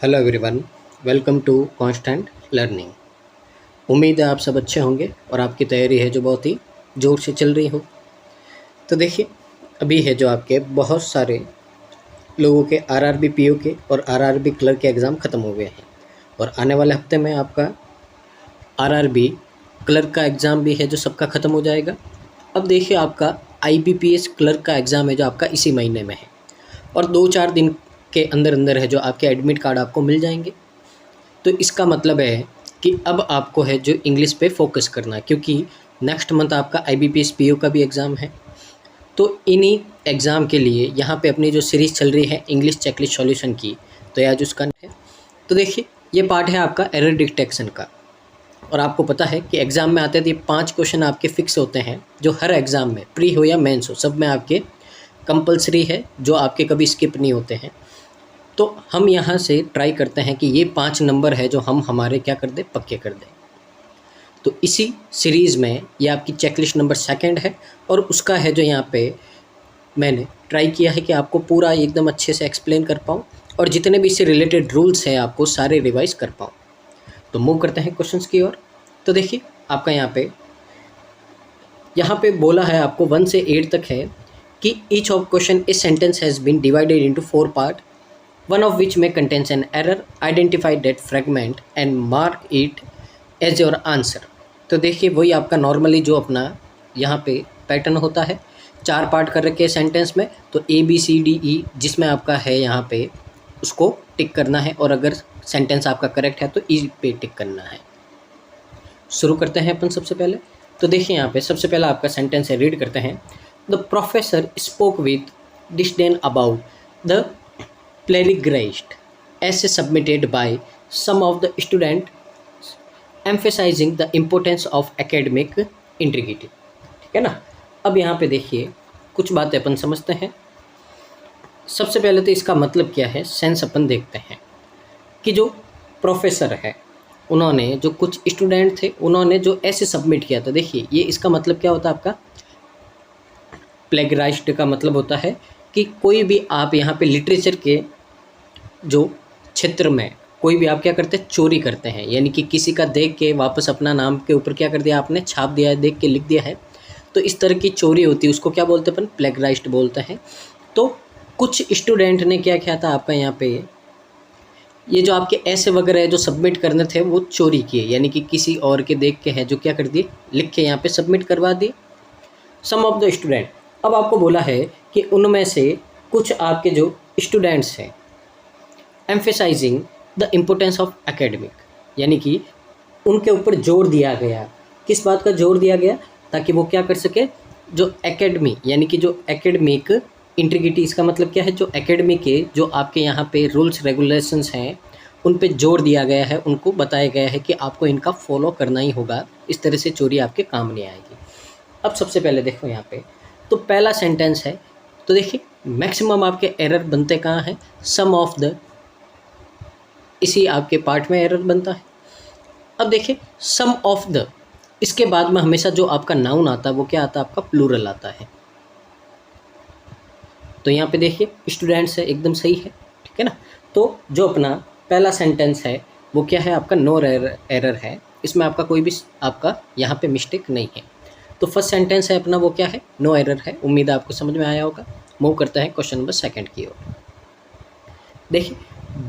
Hello everyone, welcome to constant learning. उम्मीद है आप सब अच्छे होंगे और आपकी तैयारी है जो बहुत ही ज़ोर से चल रही हो। तो देखिए, अभी है जो आपके बहुत सारे लोगों के आरआरबी पीओ के और आरआरबी क्लर्क के एग्ज़ाम ख़त्म हो गए हैं और आने वाले हफ्ते में आपका आरआरबी क्लर्क का एग्ज़ाम भी है जो सबका ख़त्म हो जाएगा। अब देखिए, आपका आईबीपीएस क्लर्क का एग्ज़ाम है जो आपका इसी महीने में है और 2-4 दिन के अंदर अंदर है जो आपके एडमिट कार्ड आपको मिल जाएंगे। तो इसका मतलब है कि अब आपको है जो इंग्लिश पे फोकस करना है, क्योंकि नेक्स्ट मंथ आपका आईबीपीएस पीओ का भी एग्ज़ाम है। तो इन्हीं एग्ज़ाम के लिए यहाँ पे अपनी जो सीरीज़ चल रही है इंग्लिश चेकलिस्ट सॉल्यूशन की, तो आज उसका है। तो देखिए, ये पार्ट है आपका एरर डिटेक्शन का। और आपको पता है कि एग्ज़ाम में आते हैं तो ये 5 क्वेश्चन आपके फिक्स होते हैं जो हर एग्ज़ाम में, प्री हो या मेंस हो, सब में आपके कंपलसरी है, जो आपके कभी स्किप नहीं होते हैं। तो हम यहाँ से ट्राई करते हैं कि ये 5 नंबर है जो हम हमारे क्या कर दें, पक्के कर दें। तो इसी सीरीज़ में ये आपकी चेकलिस्ट नंबर 2 है और उसका है जो यहाँ पे मैंने ट्राई किया है कि आपको पूरा एकदम अच्छे से एक्सप्लेन कर पाऊँ और जितने भी इससे रिलेटेड रूल्स हैं आपको सारे रिवाइज कर पाऊँ। तो मूव करते हैं क्वेश्चंस की ओर। तो देखिए, आपका यहाँ पे बोला है आपको 1 से 8 तक है कि ईच ऑफ क्वेश्चन इस sentence has been divided into 4 part, one of which may contains an error. Identify that fragment and mark it as your answer। तो देखिए, वही आपका नॉर्मली जो अपना यहाँ पे पैटर्न होता है, 4 पार्ट कर रखे हैं सेंटेंस में, तो ABCDE जिसमें आपका है यहाँ पे उसको टिक करना है और अगर सेंटेंस आपका करेक्ट है तो ई पे टिक करना है। शुरू करते हैं अपन सबसे पहले। तो देखिए, यहाँ पे सबसे पहला आपका सेंटेंस है, रीड करते हैं। The professor spoke with disdain about the plagiarized essay submitted by some of the students emphasizing the importance of academic integrity। ठीक है ना। अब यहाँ पे देखिए, कुछ बातें अपन समझते हैं। सबसे पहले तो इसका मतलब क्या है, सेंस अपन देखते हैं कि जो प्रोफेसर है उन्होंने, जो कुछ स्टूडेंट थे उन्होंने जो ऐसे सबमिट किया था। देखिए, ये इसका मतलब क्या होता है, आपका प्लेगराइज्ड का मतलब होता है कि कोई भी आप यहाँ पे लिटरेचर के जो क्षेत्र में कोई भी आप क्या करते हैं, चोरी करते हैं, यानी कि किसी का देख के वापस अपना नाम के ऊपर क्या कर दिया, आपने छाप दिया है, देख के लिख दिया है, तो इस तरह की चोरी होती है, उसको क्या बोलते हैं अपन, प्लेगराइज्ड बोलते हैं। तो कुछ स्टूडेंट ने क्या किया था, आपका यहाँ पे ये जो आपके ऐसे वगैरह जो सबमिट करने थे वो चोरी किए, यानी कि किसी और के देख के है जो क्या कर दिए, लिख के यहाँ पे सबमिट करवा दिए सम ऑफ द स्टूडेंट। अब आपको बोला है कि उनमें से कुछ आपके जो स्टूडेंट्स हैं emphasizing the importance of academic, यानी कि उनके ऊपर जोर दिया गया। किस बात का जोर दिया गया, ताकि वो क्या कर सके, जो एकेडमी यानी कि जो एकेडमिक इंटीग्रिटी, इसका मतलब क्या है, जो एकेडमी के जो आपके यहाँ पे रूल्स रेगुलेशंस हैं उन पे जोर दिया गया है, उनको बताया गया है कि आपको इनका फॉलो करना ही होगा, इस तरह से चोरी आपके काम नहीं आएगी। अब सबसे पहले देखो यहाँ पे, तो पहला सेंटेंस है, तो देखिए मैक्सिमम आपके एरर बनते कहाँ हैं, सम ऑफ द, इसी आपके पार्ट में एरर बनता है। अब देखिए, सम ऑफ द, इसके बाद में हमेशा जो आपका नाउन आता है वो क्या आता है, आपका प्लूरल आता है। तो यहाँ पे देखिए स्टूडेंट्स है, एकदम सही है, ठीक है ना। तो जो अपना पहला सेंटेंस है वो क्या है, आपका नो एरर है, इसमें आपका कोई भी आपका यहाँ पे मिस्टेक नहीं है। तो फर्स्ट सेंटेंस है अपना वो क्या है, नो एरर है। उम्मीद है आपको समझ में आया होगा। मूव करते हैं क्वेश्चन नंबर 2 की ओर। देखिए,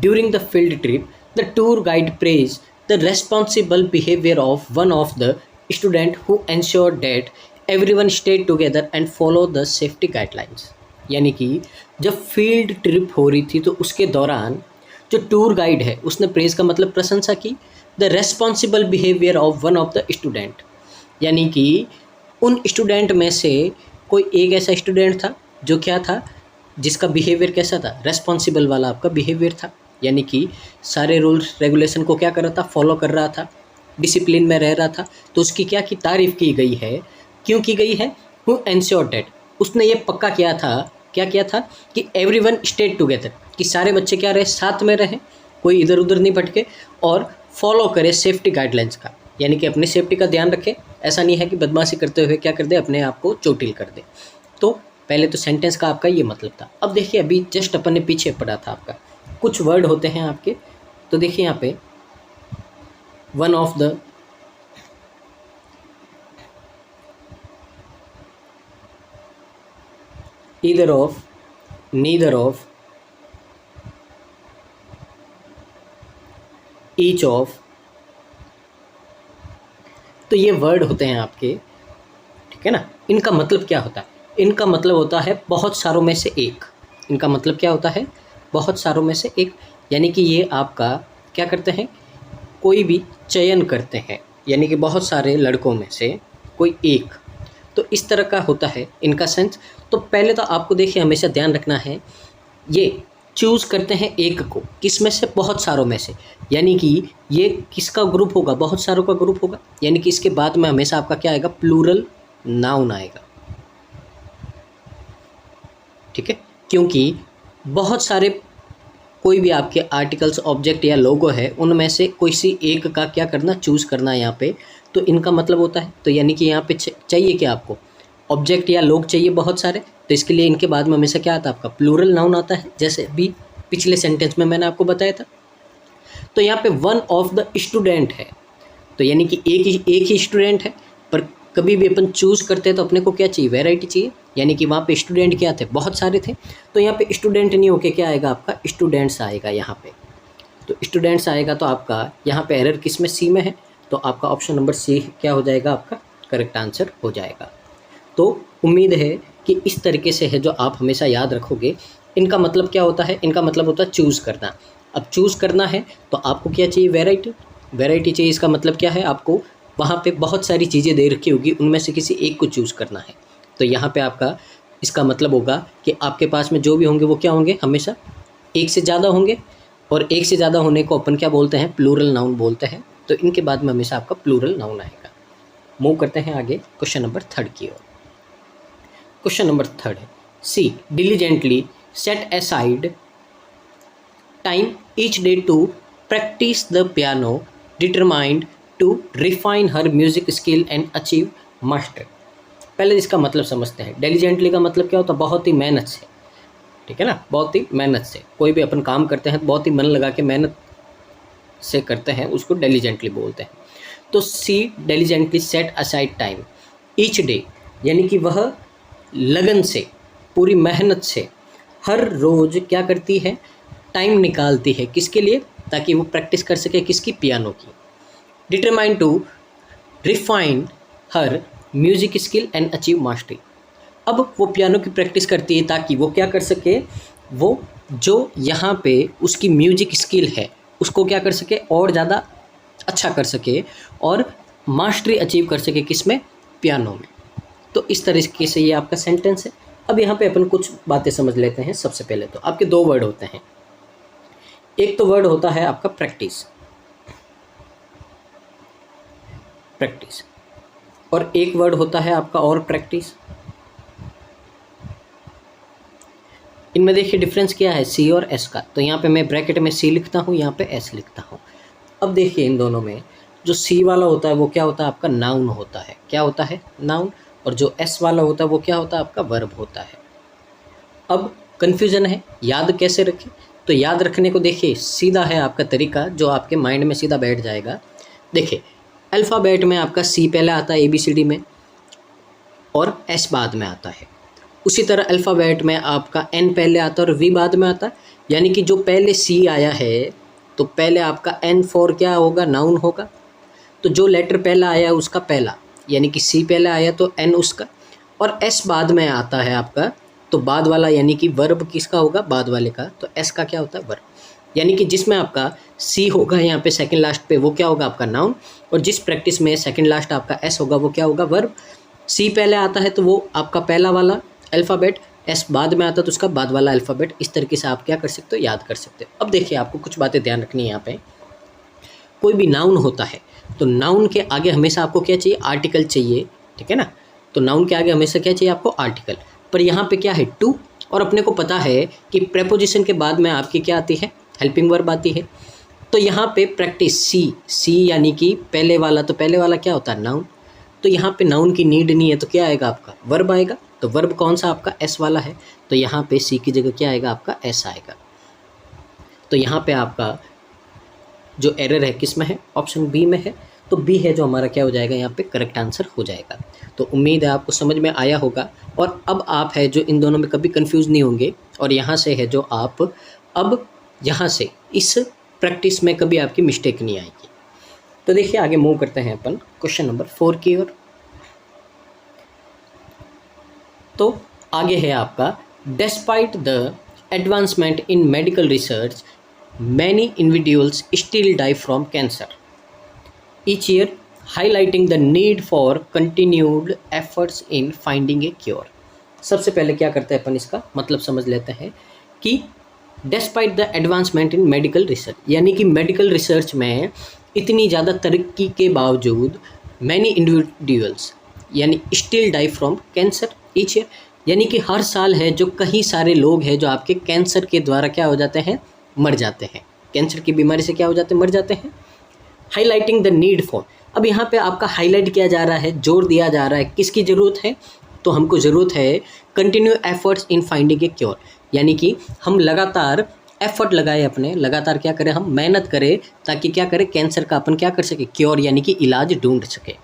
during the field trip, the tour guide praised the responsible behavior of one of the student who ensured that everyone stayed together and followed the safety guidelines। यानी कि जब फील्ड ट्रिप हो रही थी तो उसके दौरान जो टूर गाइड है उसने प्रेज का मतलब प्रशंसा की, the responsible behaviour of one of the student, यानी कि उन स्टूडेंट में से कोई एक ऐसा स्टूडेंट था जो क्या था, जिसका बिहेवियर कैसा था, रेस्पॉन्सिबल वाला आपका बिहेवियर था, यानी कि सारे रूल्स रेगुलेशन को क्या कर रहा था, फॉलो कर रहा था, डिसिप्लिन में रह रहा था। तो उसकी क्या की तारीफ़ की गई है, क्यों की गई है, हु एंश्योर्ड दैट, उसने ये पक्का किया था, क्या किया था कि एवरीवन स्टेड टुगेदर, कि सारे बच्चे क्या रहे, साथ में रहे, कोई इधर उधर नहीं भटके, और फॉलो करे सेफ्टी गाइडलाइंस का, यानी कि अपनी सेफ्टी का ध्यान रखे। ऐसा नहीं है कि बदमाशी करते हुए क्या कर दे, अपने आप को चोटिल कर दे। तो पहले तो सेंटेंस का आपका ये मतलब था। अब देखिए, अभी जस्ट अपन ने पीछे पढ़ा था, आपका कुछ वर्ड होते हैं आपके तो देखिए यहाँ पे one of the, either of, neither of, each of, तो ये वर्ड होते हैं आपके, ठीक है ना। इनका मतलब क्या होता है? इनका मतलब होता है बहुत सारों में से एक। इनका मतलब क्या होता है? बहुत सारों में से एक, यानी कि ये आपका क्या करते हैं, कोई भी चयन करते हैं, यानी कि बहुत सारे लड़कों में से कोई एक, तो इस तरह का होता है इनका सेंस। तो पहले तो आपको देखिए हमेशा ध्यान रखना है, ये चूज़ करते हैं एक को, किस में से? बहुत सारों में से, यानी कि ये किसका ग्रुप होगा? बहुत सारों का ग्रुप होगा, यानी कि इसके बाद में हमेशा आपका क्या आएगा? प्लूरल नाउन आएगा, ठीक है। क्योंकि बहुत सारे कोई भी आपके आर्टिकल्स, ऑब्जेक्ट या लोगो है, उनमें से कोई सी एक का क्या करना? चूज़ करना यहाँ पे। तो इनका मतलब होता है, तो यानी कि यहाँ पे चाहिए क्या आपको? ऑब्जेक्ट या लोग चाहिए बहुत सारे, तो इसके लिए इनके बाद में हमेशा क्या आता है आपका? प्लूरल नाउन आता है, जैसे अभी पिछले सेंटेंस में मैंने आपको बताया था। तो यहाँ पे वन ऑफ द स्टूडेंट है, तो यानी कि एक ही स्टूडेंट है, पर कभी भी अपन चूज़ करते हैं तो अपने को क्या चाहिए? वैरायटी चाहिए, यानी कि वहाँ पे स्टूडेंट क्या थे? बहुत सारे थे। तो यहाँ पे स्टूडेंट नहीं होके क्या आएगा आपका? स्टूडेंट्स आएगा यहाँ पे। तो स्टूडेंट्स आएगा, तो आपका यहाँ पे एरर किस में? सी में है, तो आपका ऑप्शन नंबर सी क्या हो जाएगा? आपका करेक्ट आंसर हो जाएगा। तो उम्मीद है कि इस तरीके से है जो आप हमेशा याद रखोगे। इनका मतलब क्या होता है? इनका मतलब होता है चूज़ करना। अब चूज़ करना है तो आपको क्या चाहिए? वैरायटी। वैरायटी चाहिए, इसका मतलब क्या है? आपको वहाँ पे बहुत सारी चीज़ें दे रखी होगी, उनमें से किसी एक को चूज़ करना है। तो यहाँ पे आपका इसका मतलब होगा कि आपके पास में जो भी होंगे वो क्या होंगे? हमेशा एक से ज़्यादा होंगे, और एक से ज़्यादा होने को अपन क्या बोलते हैं? प्लूरल नाउन बोलते हैं। तो इनके बाद में हमेशा आपका प्लूरल नाउन आएगा। मूव करते हैं आगे क्वेश्चन नंबर 3 की ओर। क्वेश्चन नंबर 3 है, she diligently set aside time each day to practice the piano determined to refine her music skill and achieve master. पहले इसका मतलब समझते हैं। डिलीजेंटली का मतलब क्या होता है? बहुत ही मेहनत से, ठीक है ना। बहुत ही मेहनत से कोई भी अपन काम करते हैं तो बहुत ही मन लगा के मेहनत से करते हैं, उसको डिलीजेंटली बोलते हैं। तो she diligently set aside time each day, यानी कि वह लगन से, पूरी मेहनत से हर रोज़ क्या करती है? टाइम निकालती है, किसके लिए? ताकि वो प्रैक्टिस कर सके, किसकी? पियानो की। Determine to refine her music skill and achieve mastery. अब वो पियानो की प्रैक्टिस करती है ताकि वो क्या कर सके? वो जो यहाँ पे उसकी म्यूजिक स्किल है उसको क्या कर सके? और ज़्यादा अच्छा कर सके, और मास्टरी अचीव कर सके, किसमें? पियानो में। तो इस तरीके से ये आपका सेंटेंस है। अब यहाँ पे अपन कुछ बातें समझ लेते हैं। सबसे पहले तो आपके दो वर्ड होते हैं। एक तो वर्ड होता है आपका प्रैक्टिस, प्रैक्टिस, और एक वर्ड होता है आपका और प्रैक्टिस। इनमें देखिए डिफरेंस क्या है? सी और एस का। तो यहाँ पे मैं ब्रैकेट में सी लिखता हूँ, यहाँ पे एस लिखता हूँ। अब देखिए इन दोनों में जो सी वाला होता है वो क्या होता है? आपका नाउन होता है। क्या होता है? नाउन। और जो एस वाला होता है वो क्या होता है? आपका वर्ब होता है। अब कन्फ्यूज़न है, याद कैसे रखें? तो याद रखने को देखिए सीधा है आपका तरीका, जो आपके माइंड में सीधा बैठ जाएगा। देखिए अल्फ़ाबेट में आपका सी पहले आता है ABCD में, और एस बाद में आता है। उसी तरह अल्फ़ाबेट में आपका एन पहले आता है और वी बाद में आता है। यानी कि जो पहले सी आया है तो पहले आपका एन फॉर क्या होगा? नाउन होगा। तो जो लेटर पहला आया उसका पहला, यानी कि सी पहले आया तो एन उसका, और एस बाद में आता है आपका, तो बाद वाला यानी कि वर्ब किसका होगा? बाद वाले का। तो एस का क्या होता है? वर्ब। यानी कि जिसमें आपका सी होगा यहाँ पे सेकंड लास्ट पे, वो क्या होगा? आपका नाउन। और जिस प्रैक्टिस में सेकंड लास्ट आपका एस होगा वो क्या होगा? वर्ब। सी पहले आता है तो वो आपका पहला वाला अल्फ़ाबेट, एस बाद में आता है तो उसका बाद वाला अल्फ़ाबेट। इस तरीके से आप क्या कर सकते हो? याद कर सकते हो। अब देखिए आपको कुछ बातें ध्यान रखनी है यहाँ पे। कोई भी नाउन होता है तो नाउन के आगे हमेशा आपको क्या चाहिए? आर्टिकल चाहिए, ठीक है ना। तो नाउन के आगे हमेशा क्या चाहिए आपको? आर्टिकल। पर यहाँ पे क्या है? टू। और अपने को पता है कि प्रेपोजिशन के बाद में आपकी क्या आती है? हेल्पिंग वर्ब आती है। तो यहाँ पे प्रैक्टिस सी यानी कि पहले वाला, तो पहले वाला क्या होता है? नाउन। तो यहाँ पे नाउन की नीड नहीं है तो क्या आएगा? आपका वर्ब आएगा। तो वर्ब कौन सा? आपका एस वाला है। तो यहाँ पे सी की जगह क्या आएगा? आपका एस आएगा। तो यहाँ पे आपका जो एरर है किस में है, ऑप्शन बी में है। तो बी है जो हमारा क्या हो जाएगा यहाँ पे करेक्ट आंसर हो जाएगा। तो उम्मीद है आपको समझ में आया होगा और अब आप है जो इन दोनों में कभी कंफ्यूज नहीं होंगे और यहाँ से है जो आप अब यहाँ से इस प्रैक्टिस में कभी आपकी मिस्टेक नहीं आएगी। तो देखिए आगे मूव करते हैं अपन क्वेश्चन नंबर 4 की ओर। तो आगे है आपका despite the advancement in medical research many individuals still die from cancer each year, highlighting the need for continued efforts in finding a cure। सबसे पहले क्या करते हैं अपन इसका मतलब समझ लेते हैं कि despite the advancement in medical research, यानी कि मेडिकल रिसर्च में इतनी ज़्यादा तरक्की के बावजूद मैनी इंडिविजुअल्स यानी still die from cancer each year, यानी कि हर साल है जो कई सारे लोग हैं जो आपके कैंसर के द्वारा क्या हो जाते हैं, मर जाते हैं। कैंसर की बीमारी से क्या हो जाते हैं, मर जाते हैं। हाईलाइटिंग द नीड फॉर, अब यहाँ पे आपका हाईलाइट किया जा रहा है, जोर दिया जा रहा है, किसकी ज़रूरत है, तो हमको ज़रूरत है continue efforts in finding A cure, यानी कि हम लगातार एफर्ट लगाए अपने, लगातार क्या करें, हम मेहनत करें ताकि क्या करें, कैंसर का अपन क्या कर सके, क्योर यानी कि इलाज ढूंढ सके।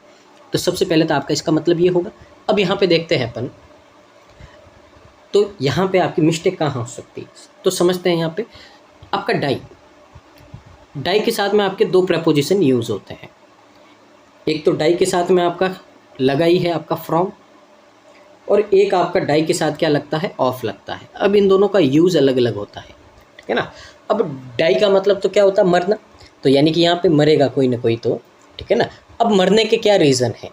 तो सबसे पहले तो आपका इसका मतलब ये होगा। अब यहाँ पे देखते हैं अपन, तो यहाँ पे आपकी मिस्टेक कहाँ हो सकती है, तो समझते हैं। यहाँ पे आपका डाई के साथ में आपके दो प्रेपोजिशन यूज़ होते हैं। एक तो डाई के साथ में आपका लगा ही है आपका फ्रॉम, और एक आपका डाई के साथ क्या लगता है, ऑफ लगता है। अब इन दोनों का यूज़ अलग अलग होता है, ठीक है ना। अब डाई का मतलब तो क्या होता है, मरना, तो यानी कि यहाँ पे मरेगा कोई ना कोई, तो ठीक है ना। अब मरने के क्या रीज़न है,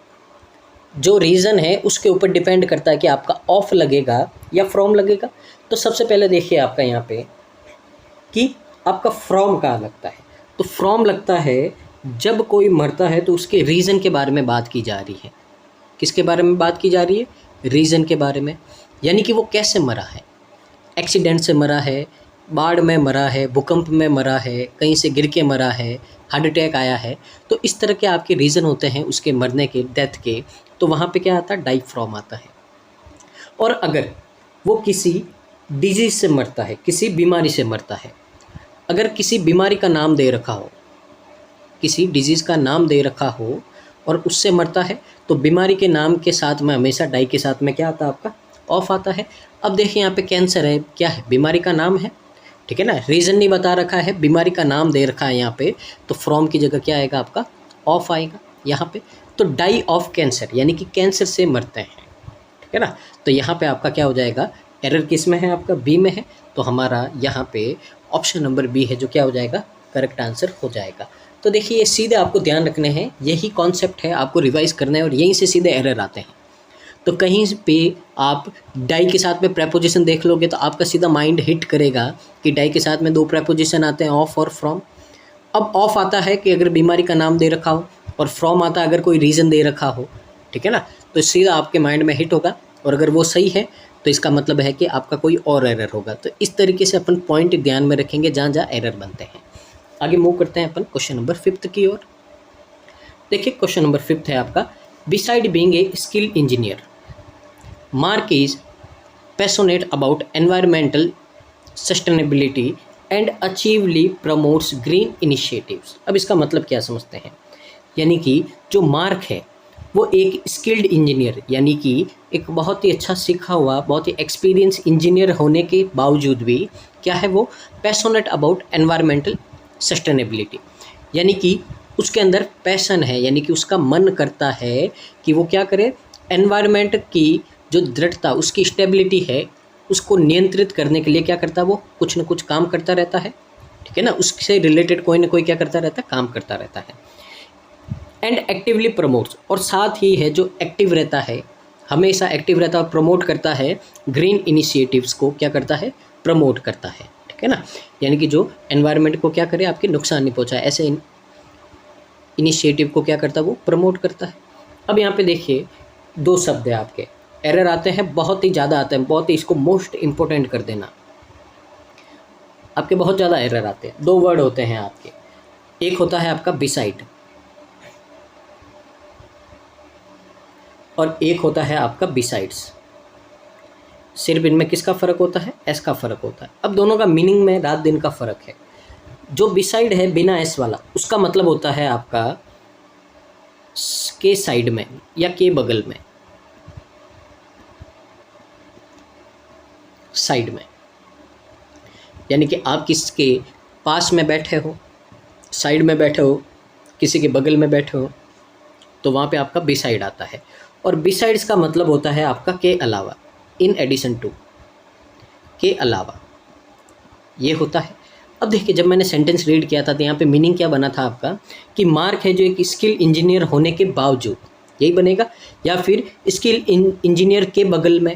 जो रीज़न है उसके ऊपर डिपेंड करता है कि आपका ऑफ लगेगा या फ्रॉम लगेगा। तो सबसे पहले देखिए आपका यहाँ पे कि आपका फ्रॉम का लगता है, तो फ्रॉम लगता है जब कोई मरता है तो उसके रीज़न के बारे में बात की जा रही है। किसके बारे में बात की जा रही है, रीज़न के बारे में, यानी कि वो कैसे मरा है, एक्सीडेंट से मरा है, बाढ़ में मरा है, भूकंप में मरा है, कहीं से गिर के मरा है, हार्ट अटैक आया है। तो इस तरह के आपके रीज़न होते हैं उसके मरने के, डेथ के, तो वहाँ पे क्या आता है, डाई फ्रॉम आता है। और अगर वो किसी डिजीज़ से मरता है, किसी बीमारी से मरता है, अगर किसी बीमारी का नाम दे रखा हो, किसी डिजीज़ का नाम दे रखा हो और उससे मरता है, तो बीमारी के नाम के साथ में हमेशा डाई के साथ में क्या आता है, आपका ऑफ आता है। अब देखिए यहाँ पे कैंसर है, क्या है, बीमारी का नाम है, ठीक है ना, रीज़न नहीं बता रखा है, बीमारी का नाम दे रखा है यहाँ पे, तो फ्रॉम की जगह क्या आएगा, आपका ऑफ आएगा यहाँ पे। तो डाई ऑफ कैंसर, यानी कि कैंसर से मरते हैं, ठीक है ना। तो यहाँ पे आपका क्या हो जाएगा, एरर किस में है, आपका बी में है, तो हमारा यहाँ पे ऑप्शन नंबर बी है जो क्या हो जाएगा, करेक्ट आंसर हो जाएगा। तो देखिए ये सीधे आपको ध्यान रखने हैं, यही कॉन्सेप्ट है, आपको रिवाइज करना है और यहीं से सीधे एरर आते हैं। तो कहीं पे आप डाई के साथ में प्रेपोजिशन देख लोगे तो आपका सीधा माइंड हिट करेगा कि डाई के साथ में दो प्रेपोजिशन आते हैं, ऑफ और फ्रॉम। अब ऑफ आता है कि अगर बीमारी का नाम दे रखा हो, और फ्रॉम आता है अगर कोई रीज़न दे रखा हो, ठीक है ना। तो सीधा आपके माइंड में हिट होगा, और अगर वो सही है तो इसका मतलब है कि आपका कोई और एरर होगा। तो इस तरीके से अपन पॉइंट ध्यान में रखेंगे जहाँ जहाँ एरर बनते हैं। आगे मूव करते हैं अपन क्वेश्चन नंबर 5 की ओर। देखिए क्वेश्चन नंबर 5 है आपका, beside being a skilled engineer, Mark is passionate about environmental sustainability and अचीवली प्रमोट्स ग्रीन इनिशिएटिव्स। अब इसका मतलब क्या समझते हैं, यानी कि जो मार्क है वो एक स्किल्ड इंजीनियर, यानी कि एक बहुत ही अच्छा सीखा हुआ, बहुत ही एक्सपीरियंस इंजीनियर होने के बावजूद भी क्या है, वो पैशनेट अबाउट एनवायरमेंटल सस्टेनेबिलिटी, यानी कि उसके अंदर पैशन है, यानी कि उसका मन करता है कि वो क्या करे, एनवायरनमेंट की जो दृढ़ता, उसकी स्टेबिलिटी है, उसको नियंत्रित करने के लिए क्या करता है, वो कुछ न कुछ काम करता रहता है, ठीक है ना, उससे रिलेटेड कोई ना कोई क्या करता रहता है, काम करता रहता है। एंड एक्टिवली प्रमोट्स, और साथ ही है जो एक्टिव रहता है, हमेशा एक्टिव रहता है, प्रमोट करता है ग्रीन इनिशिएटिव्स को, क्या करता है, प्रमोट करता है, ठीक है ना, यानी कि जो एनवायरनमेंट को क्या करे, आपके नुकसान नहीं पहुंचाए, ऐसे इनिशिएटिव को क्या करता है, वो प्रमोट करता है। अब यहाँ पे देखिए दो शब्द है आपके, एरर आते हैं, बहुत ही ज़्यादा आते हैं, बहुत ही, इसको मोस्ट इम्पोर्टेंट कर देना, आपके बहुत ज़्यादा एरर आते हैं। दो वर्ड होते हैं आपके, एक होता है आपका बिसाइड और एक होता है आपका बिसाइड्स। सिर्फ इनमें किसका फ़र्क होता है, एस का फ़र्क होता है। अब दोनों का मीनिंग में रात दिन का फ़र्क है। जो बिसाइड है बिना एस वाला, उसका मतलब होता है आपका के साइड में या के बगल में, साइड में, यानी कि आप किसके पास में बैठे हो, साइड में बैठे हो, किसी के बगल में बैठे हो, तो वहाँ पे आपका बिसाइड आता है। और बिसाइड्स का मतलब होता है आपका के अलावा, इन एडिशन टू, के अलावा, ये होता है। अब देखिए जब मैंने सेंटेंस रीड किया था तो यहाँ पे मीनिंग क्या बना था आपका कि मार्क है जो एक स्किल इंजीनियर होने के बावजूद, यही बनेगा, या फिर स्किल इंजीनियर के बगल में,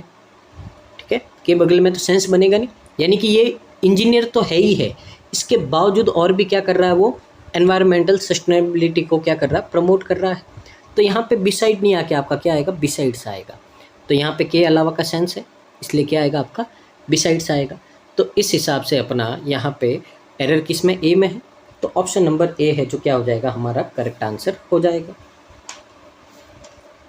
ठीक है, के बगल में तो सेंस बनेगा नहीं, यानी कि ये इंजीनियर तो है ही है, इसके बावजूद और भी क्या कर रहा है वो, एनवायरमेंटल सस्टेनेबिलिटी को क्या कर रहा है, प्रमोट कर रहा है। तो यहाँ पे बिसाइड नहीं आके आपका क्या आएगा, बिसाइड्स आएगा। तो यहाँ पे के अलावा का सेंस है, इसलिए क्या आएगा आपका, बिसाइड्स आएगा। तो इस हिसाब से अपना यहाँ पे एरर किस में, ए में है, तो ऑप्शन नंबर ए है जो क्या हो जाएगा, हमारा करेक्ट आंसर हो जाएगा।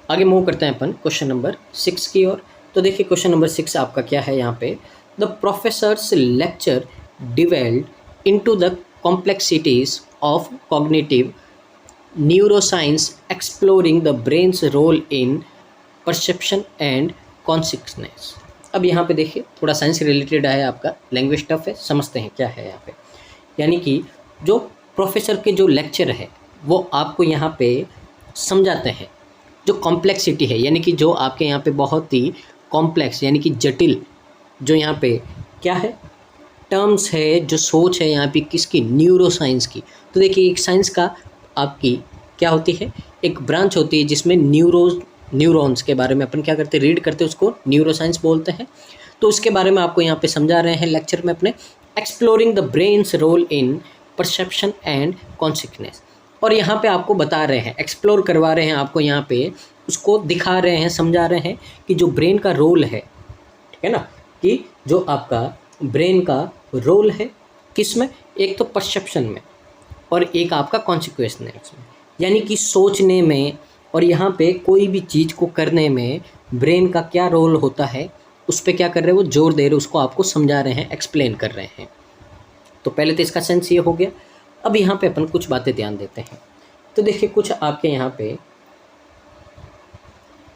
आगे मूव करते हैं अपन क्वेश्चन नंबर 6 की ओर। तो देखिए क्वेश्चन नंबर 6 आपका क्या है यहाँ पे, the professor's lecture delved into the complexities of cognitive neuroscience exploring the brain's role in perception and consciousness. अब यहाँ पे देखिए थोड़ा साइंस से रिलेटेड है, आपका लैंग्वेज टफ है, समझते हैं क्या है यहाँ पे। यानी कि जो प्रोफेसर के जो लेक्चर है वो आपको यहाँ पे समझाते हैं जो कॉम्प्लेक्सिटी है, यानी कि जो आपके यहाँ पे बहुत ही कॉम्प्लेक्स यानी कि जटिल जो यहाँ पे क्या है टर्म्स है, जो सोच है यहाँ पे किसकी, न्यूरोसाइंस की। तो देखिए एक साइंस का आपकी क्या होती है, एक ब्रांच होती है जिसमें न्यूरॉन्स के बारे में अपन क्या करते हैं, रीड करते हैं, उसको न्यूरोसाइंस बोलते हैं। तो उसके बारे में आपको यहाँ पे समझा रहे हैं लेक्चर में अपने, exploring the brain's role in perception and consciousness. और यहाँ पे आपको बता रहे हैं, एक्सप्लोर करवा रहे हैं आपको, यहाँ पे उसको दिखा रहे हैं, समझा रहे हैं कि जो ब्रेन का रोल है, ठीक है ना, कि जो आपका ब्रेन का रोल है किस में, एक तो परसेप्शन में और एक आपका कॉन्शियसनेस में, यानी कि सोचने में, और यहाँ पे कोई भी चीज़ को करने में ब्रेन का क्या रोल होता है उस पर क्या कर रहे हैं वो जोर दे रहे, उसको आपको समझा रहे हैं, एक्सप्लेन कर रहे हैं। तो पहले तो इसका सेंस ये हो गया। अब यहाँ पे अपन कुछ बातें ध्यान देते हैं। तो देखिए कुछ आपके यहाँ पे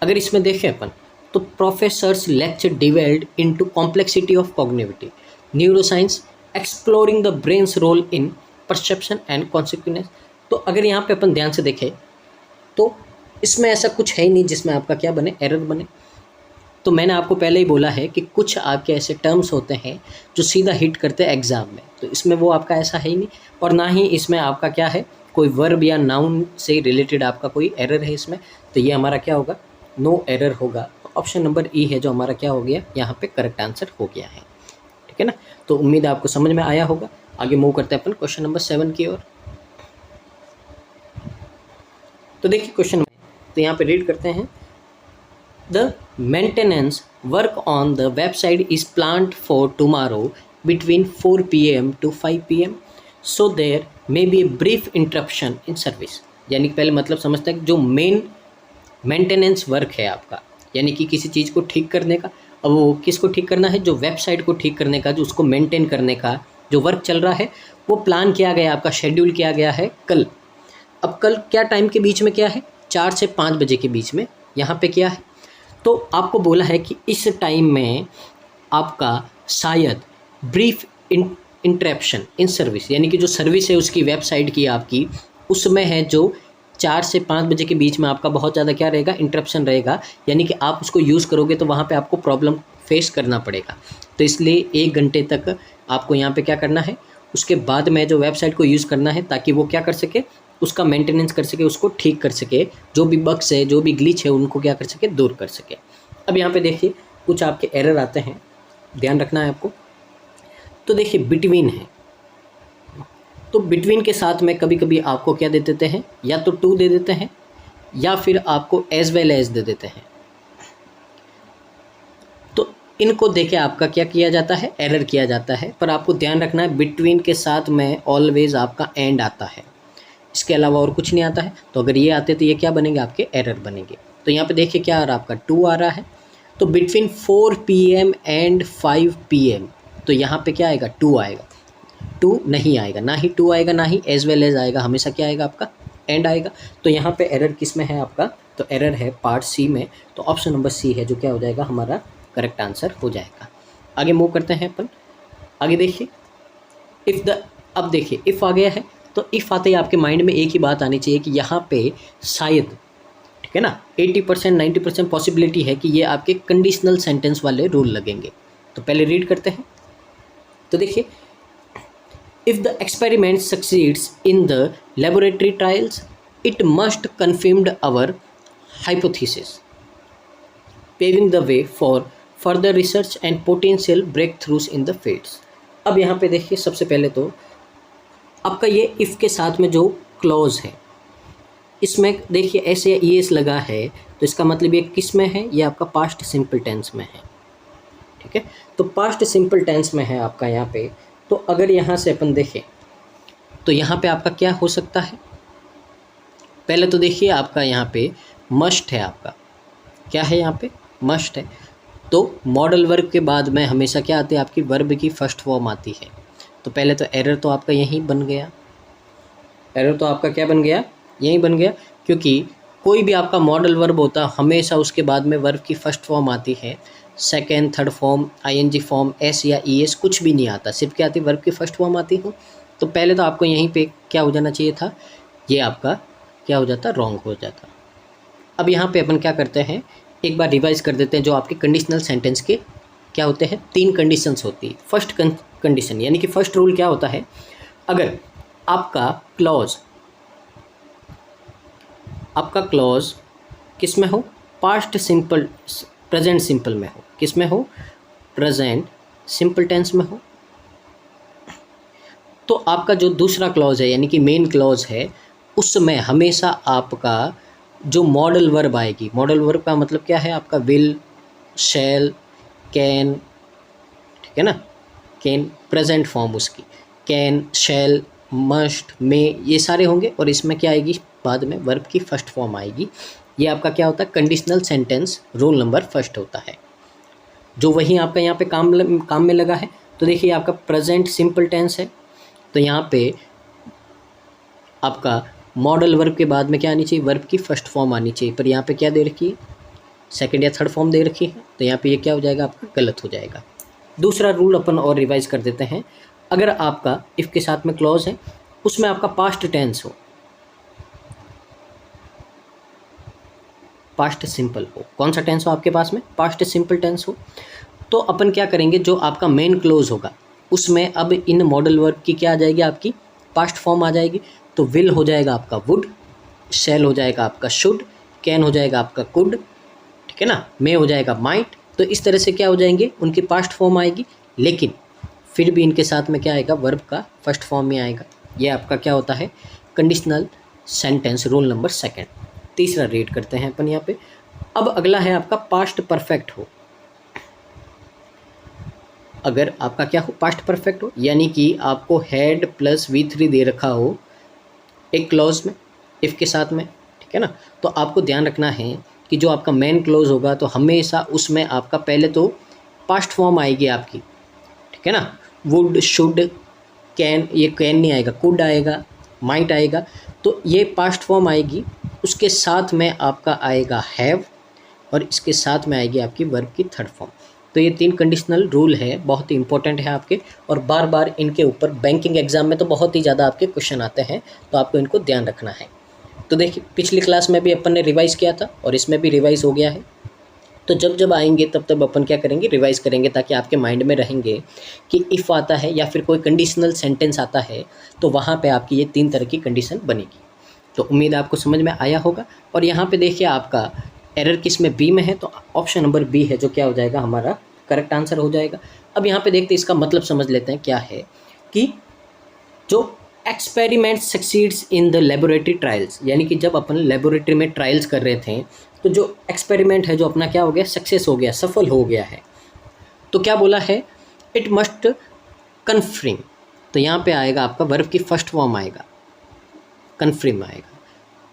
अगर इसमें देखें अपन, तो professor's lecture delved into complexity of cognitive neuroscience exploring the brain's role in perception and consciousness. तो अगर यहाँ पे अपन ध्यान से देखें तो इसमें ऐसा कुछ है ही नहीं जिसमें आपका क्या बने, एरर बने। तो मैंने आपको पहले ही बोला है कि कुछ आपके ऐसे टर्म्स होते हैं जो सीधा हिट करते हैं एग्ज़ाम में, तो इसमें वो आपका ऐसा है ही नहीं, और ना ही इसमें आपका क्या है कोई वर्ब या नाउन से रिलेटेड आपका कोई एरर है इसमें। तो ये हमारा क्या होगा, नो एरर होगा। ऑप्शन नंबर ई है जो हमारा क्या हो गया, यहाँ पे करेक्ट आंसर हो गया है, ठीक है ना। तो उम्मीद है आपको समझ में आया होगा। आगे मूव करते हैं अपन क्वेश्चन नंबर 7 की ओर। तो देखिए क्वेश्चन, तो यहाँ पे रीड करते हैं, the maintenance work on the website is planned for tomorrow between 4 PM to 5 PM, so there may be a brief interruption in service. यानी कि पहले मतलब समझते हैं कि जो मेंटेनेंस वर्क है आपका, यानी कि किसी चीज़ को ठीक करने का, अब वो किसको ठीक करना है, जो वेबसाइट को ठीक करने का, जो उसको मेंटेन करने का जो वर्क चल रहा है वो प्लान किया गया, आपका शेड्यूल किया गया है कल। अब कल क्या टाइम के बीच में क्या है, 4 से 5 बजे के बीच में यहाँ पे क्या है, तो आपको बोला है कि इस टाइम में आपका शायद ब्रीफ इंटरप्शन इन सर्विस, यानी कि जो सर्विस है उसकी वेबसाइट की आपकी, उसमें है जो 4 से 5 बजे के बीच में आपका बहुत ज़्यादा क्या रहेगा, इंटरप्शन रहेगा, यानी कि आप उसको यूज़ करोगे तो वहाँ पे आपको प्रॉब्लम फेस करना पड़ेगा। तो इसलिए 1 घंटे तक आपको यहाँ पे क्या करना है, उसके बाद में जो वेबसाइट को यूज़ करना है ताकि वो क्या कर सके, उसका मेंटेनेंस कर सके, उसको ठीक कर सके, जो भी बग्स है, जो भी ग्लिच है उनको क्या कर सके, दूर कर सके। अब यहाँ पे देखिए कुछ आपके एरर आते हैं, ध्यान रखना है आपको। तो देखिए बिटवीन है, तो बिटवीन के साथ में कभी कभी आपको क्या दे देते हैं, या तो टू दे देते हैं या फिर आपको एज वेल एज दे देते हैं। तो इनको देके आपका क्या किया जाता है, एरर किया जाता है। पर आपको ध्यान रखना है बिटवीन के साथ में ऑलवेज आपका एंड आता है, इसके अलावा और कुछ नहीं आता है। तो अगर ये आते तो ये क्या बनेंगे, आपके एरर बनेंगे। तो यहाँ पे देखिए क्या आ रहा है, आपका 2 आ रहा है। तो बिटवीन 4 PM एंड 5 PM, तो यहाँ पे क्या आएगा, 2 आएगा। टू नहीं आएगा, ना ही टू आएगा, ना ही एज वेल एज आएगा, हमेशा क्या आएगा आपका एंड आएगा। तो यहाँ पे एरर किस में है आपका, तो एरर है पार्ट सी में। तो ऑप्शन नंबर सी है जो क्या हो जाएगा हमारा करेक्ट आंसर हो जाएगा। आगे मूव करते हैं अपन। आगे देखिए इफ़ द, अब देखिए इफ़ आ गया है तो इफ़ आते ही आपके माइंड में एक ही बात आनी चाहिए कि यहाँ पे शायद, ठीक है ना, 80% 90% पॉसिबिलिटी है कि ये आपके कंडीशनल सेंटेंस वाले रूल लगेंगे। तो पहले रीड करते हैं। तो देखिए if the experiment succeeds in the laboratory trials it must confirmed our hypothesis paving the way for further research and potential breakthroughs in the fields. अब यहाँ पे देखिए सबसे पहले तो आपका ये इफ़ के साथ में जो क्लॉज है इसमें देखिए ऐसे ईएस लगा है, तो इसका मतलब ये किस में है, ये आपका पास्ट सिंपल टेंस में है, ठीक है। तो पास्ट सिंपल टेंस में है आपका यहाँ पे। तो अगर यहाँ से अपन देखें तो यहाँ पे आपका क्या हो सकता है, पहले तो देखिए आपका यहाँ पे मस्ट है, आपका क्या है यहाँ पे मस्ट है। तो मॉडल वर्ब के बाद में हमेशा क्या आती है आपकी वर्ब की फर्स्ट फॉर्म आती है। तो पहले तो एरर तो आपका यहीं बन गया, एरर तो आपका क्या बन गया, यहीं बन गया, क्योंकि कोई भी आपका मॉडल वर्ब होता हमेशा उसके बाद में वर्ब की फर्स्ट फॉर्म आती है, second third form ING form S या ईएस कुछ भी नहीं आता, सिर्फ क्या आती वर्ब की फर्स्ट फॉर्म आती है। तो पहले तो आपको यहीं पे क्या हो जाना चाहिए था, ये आपका क्या हो जाता रॉन्ग हो जाता। अब यहाँ पे अपन क्या करते हैं, एक बार रिवाइज कर देते हैं। जो आपके कंडीशनल सेंटेंस के क्या होते हैं, तीन कंडीशंस होती है। फर्स्ट कंडीशन यानी कि फर्स्ट रूल क्या होता है, अगर आपका क्लॉज किस में हो, पास्ट सिंपल प्रेजेंट सिंपल में हो, किस में हो, प्रेजेंट सिंपल टेंस में हो, तो आपका जो दूसरा क्लॉज है यानी कि मेन क्लॉज है उसमें हमेशा आपका जो मॉडल वर्ब आएगी, मॉडल वर्ब का मतलब क्या है आपका विल, शैल, कैन, ठीक है ना, कैन प्रेजेंट फॉर्म उसकी, कैन, शैल, मस्ट, मे, ये सारे होंगे। और इसमें क्या आएगी बाद में वर्ब की फर्स्ट फॉर्म आएगी। ये आपका क्या होता है conditional sentence rule number first होता है, जो वही आपका यहाँ पे काम में लगा है। तो देखिए आपका प्रेजेंट सिंपल टेंस है, तो यहाँ पे आपका मॉडल वर्ब के बाद में क्या आनी चाहिए, वर्ब की फर्स्ट फॉर्म आनी चाहिए, पर यहाँ पे क्या दे रखी है, सेकंड या थर्ड फॉर्म दे रखी है। तो यहाँ पे ये क्या हो जाएगा आपका गलत हो जाएगा। दूसरा रूल अपन और रिवाइज कर देते हैं। अगर आपका इफ़ के साथ में क्लॉज है उसमें आपका पास्ट टेंस हो, पास्ट सिंपल हो, कौन सा टेंस हो आपके पास में, पास्ट सिंपल टेंस हो, तो अपन क्या करेंगे, जो आपका मेन क्लोज होगा उसमें अब इन मॉडल वर्ब की क्या आ जाएगी आपकी पास्ट फॉर्म आ जाएगी। तो विल हो जाएगा आपका वुड, शैल हो जाएगा आपका शुड, कैन हो जाएगा आपका कुड, ठीक है ना, मे हो जाएगा माइट। तो इस तरह से क्या हो जाएंगे उनकी पास्ट फॉर्म आएगी, लेकिन फिर भी इनके साथ में क्या आएगा वर्ब का फर्स्ट फॉर्म में आएगा। ये आपका क्या होता है conditional sentence rule number second. तीसरा रीड करते हैं अपन यहाँ पे। अब अगला है आपका पास्ट परफेक्ट हो। अगर आपका क्या हो पास्ट परफेक्ट हो, यानी कि आपको हैड प्लस V3 दे रखा हो एक क्लॉज में इफ़ के साथ में, ठीक है ना, तो आपको ध्यान रखना है कि जो आपका मेन क्लॉज होगा तो हमेशा उसमें आपका पहले तो पास्ट फॉर्म आएगी आपकी, ठीक है ना, वुड, शुड, कैन, ये कैन नहीं आएगा, कुड आएगा, माइट आएगा, तो ये पास्ट फॉर्म आएगी। उसके साथ में आपका आएगा हैव और इसके साथ में आएगी आपकी वर्ब की थर्ड फॉर्म। तो ये तीन कंडीशनल रूल है, बहुत ही इंपॉर्टेंट है आपके, और बार बार इनके ऊपर बैंकिंग एग्जाम में तो बहुत ही ज़्यादा आपके क्वेश्चन आते हैं, तो आपको इनको ध्यान रखना है। तो देखिए पिछली क्लास में भी अपन ने रिवाइज़ किया था और इसमें भी रिवाइज़ हो गया है। तो जब जब आएंगे तब अपन क्या करेंगे रिवाइज़ करेंगे, ताकि आपके माइंड में रहेंगे कि इफ़ आता है या फिर कोई कंडीशनल सेंटेंस आता है तो वहाँ पे आपकी ये तीन तरह की कंडीशन बनेगी। तो उम्मीद आपको समझ में आया होगा। और यहाँ पे देखिए आपका एरर किस में, बी में है, तो ऑप्शन नंबर बी है जो क्या हो जाएगा हमारा करेक्ट आंसर हो जाएगा। अब यहाँ पे देखते हैं इसका मतलब समझ लेते हैं क्या है, कि जो experiment succeeds in the laboratory trials, यानी कि जब अपन लेबोरेटरी में ट्रायल्स कर रहे थे तो जो एक्सपेरिमेंट है जो अपना क्या हो गया सक्सेस हो गया, सफल हो गया है, तो क्या बोला है इट मस्ट कन्फर्म। तो यहाँ पे आएगा आपका वर्ब की फर्स्ट फॉर्म आएगा, कन्फर्म आएगा।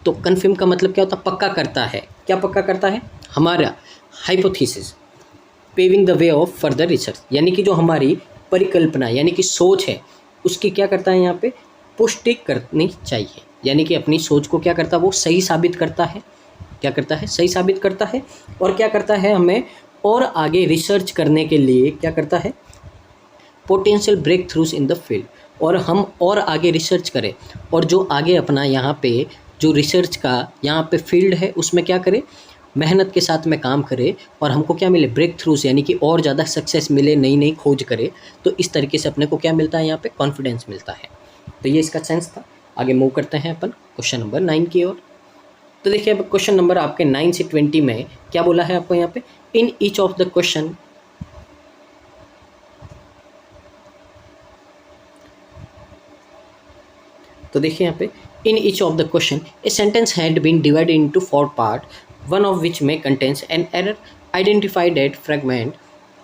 तो कन्फर्म का मतलब क्या होता है, पक्का करता है। क्या पक्का करता है, हमारा hypothesis, paving the way of further research, यानी कि जो हमारी परिकल्पना यानी कि सोच है उसकी क्या करता है यहाँ पे, पुष्टि करनी चाहिए। यानी कि अपनी सोच को क्या करता है, वो सही साबित करता है। क्या करता है, सही साबित करता है। और क्या करता है, हमें और आगे रिसर्च करने के लिए क्या करता है, potential breakthroughs in the field, और हम और आगे रिसर्च करें, और जो आगे अपना यहाँ पे जो रिसर्च का यहाँ पे फील्ड है उसमें क्या करें, मेहनत के साथ में काम करे, और हमको क्या मिले, ब्रेक थ्रूज, यानी कि और ज़्यादा सक्सेस मिले, नई नई खोज करे। तो इस तरीके से अपने को क्या मिलता है, यहाँ पे कॉन्फिडेंस मिलता है। तो ये इसका सेंस था। आगे मूव करते हैं अपन क्वेश्चन नंबर 9 की ओर। तो देखिए अब क्वेश्चन नंबर आपके 9 से 20 में क्या बोला है आपको यहाँ पे, in each of the question, तो देखिए यहाँ पे, in each of the question a sentence had been divided into 4 part, one of which में contains an error, identify that fragment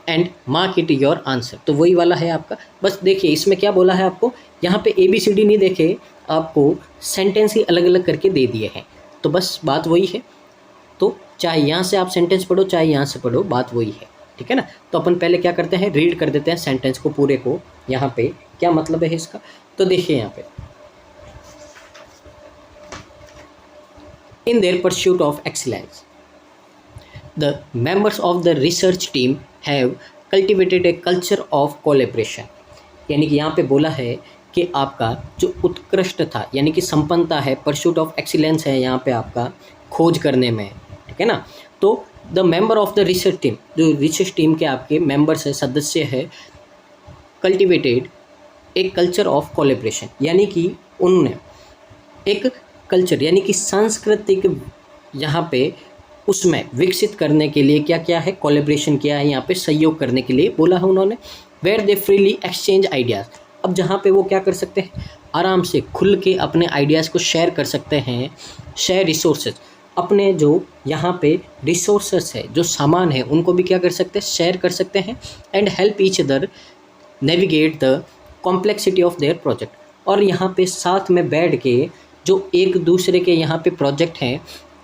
and mark it your answer. तो वही वाला है आपका। बस देखिए इसमें क्या बोला है आपको, यहाँ पे ABCD नहीं देखे, आपको सेंटेंस ही अलग अलग करके दे दिए हैं। तो बस बात वही है। तो चाहे यहाँ से आप सेंटेंस पढ़ो, चाहे यहाँ से पढ़ो, बात वही है, ठीक है ना। तो अपन पहले क्या करते हैं, रीड कर देते हैं सेंटेंस को पूरे को, यहाँ पे क्या मतलब है इसका। तो देखिए यहाँ पे, in their pursuit of excellence, the members of the research team have cultivated a culture of collaboration। यानी कि यहाँ पे बोला है कि आपका जो उत्कृष्ट था, यानी कि संपन्नता है, परस्यूट ऑफ एक्सीलेंस है यहाँ पे आपका खोज करने में, ठीक है ना। तो the member of the research team, जो रिसर्च टीम के आपके मेंबर्स है, सदस्य है, कल्टिवेटेड एक कल्चर ऑफ कोलेब्रेशन, यानी कि उन्होंने एक कल्चर यानी कि सांस्कृतिक यहाँ पे उसमें विकसित करने के लिए क्या क्या है, कोलेब्रेशन किया है, यहाँ पे सहयोग करने के लिए बोला है उन्होंने। Where they freely exchange ideas, अब जहाँ पे वो क्या कर सकते हैं, आराम से खुल के अपने आइडियाज़ को शेयर कर सकते हैं। शेयर रिसोर्सेज, अपने जो यहाँ पे रिसोर्सेस है, जो सामान है, उनको भी क्या कर सकते हैं, शेयर कर सकते हैं। And help each other navigate the complexity of their project, और यहाँ पे साथ में बैठ के जो एक दूसरे के यहाँ पे प्रोजेक्ट हैं,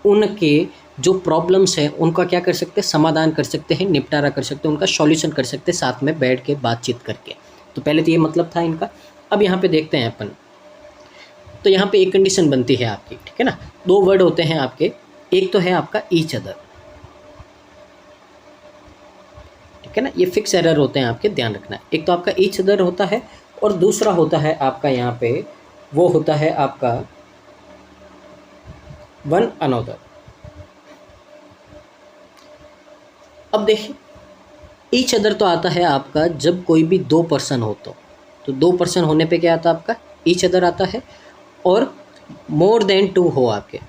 उनके जो प्रॉब्लम्स हैं उनका क्या कर सकते हैं, समाधान कर सकते हैं, निपटारा कर सकते हैं, उनका सॉल्यूशन कर सकते हैं, साथ में बैठ के बातचीत करके। तो पहले तो ये मतलब था इनका। अब यहाँ पे देखते हैं अपन, तो यहाँ पे एक कंडीशन बनती है आपकी, ठीक है ना। 2 वर्ड होते हैं आपके, एक तो है आपका ईच अदर, ठीक है ना, ये फिक्स एरर होते हैं आपके, ध्यान रखना है। एक तो आपका ईच अदर होता है, और दूसरा होता है आपका यहाँ पे, वो होता है आपका वन अनदर। अब देखिए, ईच अदर तो आता है आपका जब कोई भी 2 पर्सन हो, तो 2 पर्सन होने पे क्या आता है आपका, ईच अदर आता है। और मोर देन 2 हो आपके,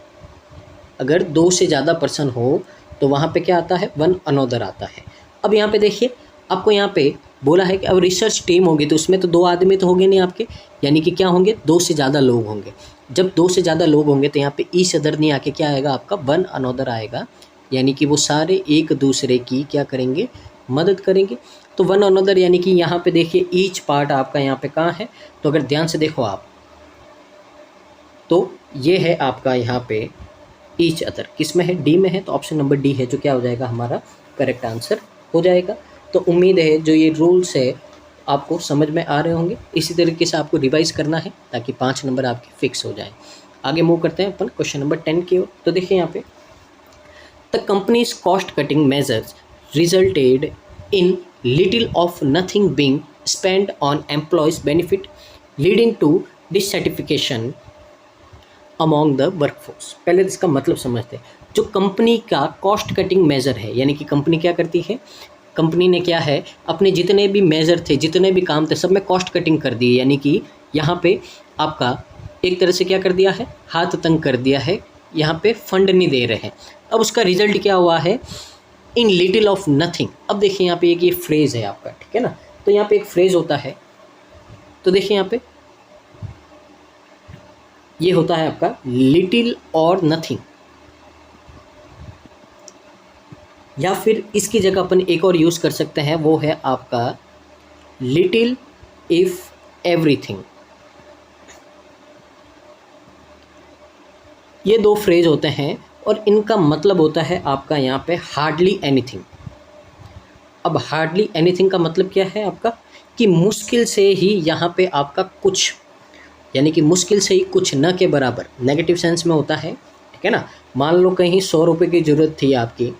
अगर 2 से ज़्यादा पर्सन हो तो वहाँ पे क्या आता है, वन अनदर आता है। अब यहाँ पे देखिए, आपको यहाँ पे बोला है कि अब रिसर्च टीम होगी तो उसमें तो 2 आदमी तो होंगे नहीं आपके, यानी कि क्या होंगे, 2 से ज़्यादा लोग होंगे। जब 2 से ज़्यादा लोग होंगे तो यहाँ पे ईच अदर नहीं आके क्या आएगा आपका, वन अनदर आएगा, यानी कि वो सारे एक दूसरे की क्या करेंगे, मदद करेंगे। तो वन अनदर यानी कि यहाँ पे देखिए ईच पार्ट आपका यहाँ पे कहाँ है, तो अगर ध्यान से देखो आप, तो ये है आपका यहाँ पे ईच अदर, किस में है, डी में है। तो ऑप्शन नंबर डी है जो क्या हो जाएगा, हमारा करेक्ट आंसर हो जाएगा। तो उम्मीद है जो ये रूल्स है आपको समझ में आ रहे होंगे। इसी तरीके से आपको रिवाइज करना है ताकि 5 नंबर आपके फिक्स हो जाएं। आगे मूव करते हैं अपन क्वेश्चन नंबर 10 की ओर। तो देखिए यहाँ पे, the company's cost cutting measures resulted in little of nothing being spend on employees benefit leading to dissatisfaction among the workforce. पहले इसका मतलब समझते हैं। जो कंपनी का कॉस्ट कटिंग मेजर है, यानी कि कंपनी क्या करती है, कंपनी ने क्या है, अपने जितने भी मेजर थे, जितने भी काम थे, सब में कॉस्ट कटिंग कर दी है। यानी कि यहाँ पे आपका एक तरह से क्या कर दिया है, हाथ तंग कर दिया है, यहाँ पे फंड नहीं दे रहे हैं। अब उसका रिजल्ट क्या हुआ है, इन लिटिल ऑफ नथिंग। अब देखिए यहाँ पे एक ये फ्रेज़ है आपका, ठीक है ना। तो यहाँ पे एक फ्रेज़ होता है, तो देखिए यहाँ पे ये होता है आपका लिटिल और नथिंग, या फिर इसकी जगह अपन एक और यूज़ कर सकते हैं, वो है आपका लिटिल इफ एवरीथिंग। ये 2 फ्रेज होते हैं और इनका मतलब होता है आपका यहाँ पे हार्डली एनीथिंग। अब हार्डली एनीथिंग का मतलब क्या है आपका, कि मुश्किल से ही यहाँ पे आपका कुछ, यानी कि मुश्किल से ही कुछ, न के बराबर नेगेटिव सेंस में होता है, ठीक है ना। मान लो कहीं 100 रुपये की ज़रूरत थी आपकी,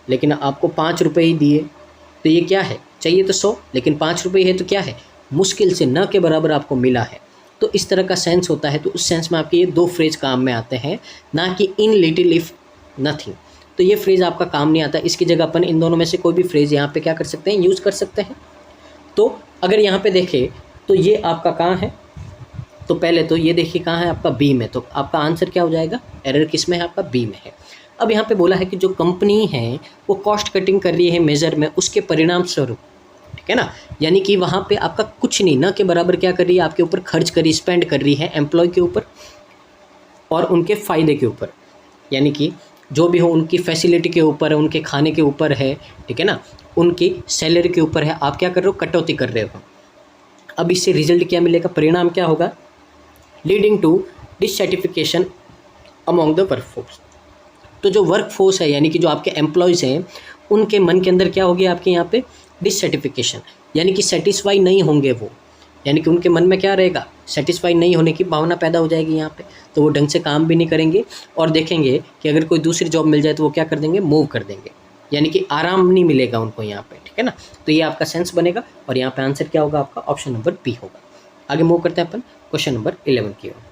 लेकिन आपको 5 रुपये ही दिए, तो ये क्या है, चाहिए तो 100 लेकिन 5 रुपये है तो क्या है, मुश्किल से न के बराबर आपको मिला है। तो इस तरह का सेंस होता है। तो उस सेंस में आपके ये 2 फ्रेज काम में आते हैं, ना कि इन लिटिल इफ नथिंग। तो ये फ्रेज आपका काम नहीं आता। इसकी जगह अपन इन दोनों में से कोई भी फ्रेज यहाँ पे क्या कर सकते हैं, यूज़ कर सकते हैं। तो अगर यहाँ पे देखें तो ये आपका कहाँ है, तो पहले तो ये देखिए कहाँ है आपका, बी में। तो आपका आंसर क्या हो जाएगा, एरर किस में है आपका, बी में है। अब यहाँ पे बोला है कि जो कंपनी है वो कॉस्ट कटिंग कर रही है मेजर में, उसके परिणाम स्वरूप, ठीक है ना। यानी कि वहाँ पे आपका कुछ नहीं, न के बराबर क्या कर रही है, आपके ऊपर खर्च करी, स्पेंड कर रही है एम्प्लॉय के ऊपर और उनके फ़ायदे के ऊपर, यानी कि जो भी हो उनकी फैसिलिटी के ऊपर है, उनके खाने के ऊपर है, ठीक है ना, उनकी सैलरी के ऊपर है, आप क्या कर रहे हो, कटौती कर रहे हो। अब इससे रिजल्ट क्या मिलेगा, परिणाम क्या होगा, leading to dissatisfaction among the workforce. तो जो वर्कफोर्स है, यानी कि जो आपके एम्प्लॉयज़ हैं, उनके मन के अंदर क्या होगी आपके यहाँ पे, डिससैटिस्फैक्शन, यानी कि सेटिस्फाई नहीं होंगे वो, यानी कि उनके मन में क्या रहेगा, सेटिस्फाई नहीं होने की भावना पैदा हो जाएगी यहाँ पे। तो वो ढंग से काम भी नहीं करेंगे और देखेंगे कि अगर कोई दूसरी जॉब मिल जाए तो वो क्या कर देंगे, मूव कर देंगे, यानी कि आराम नहीं मिलेगा उनको यहाँ पे, ठीक है ना। तो ये आपका सेंस बनेगा और यहाँ पे आंसर क्या होगा आपका, ऑप्शन नंबर बी होगा। आगे मूव करते हैं अपन क्वेश्चन नंबर 11 की ओर।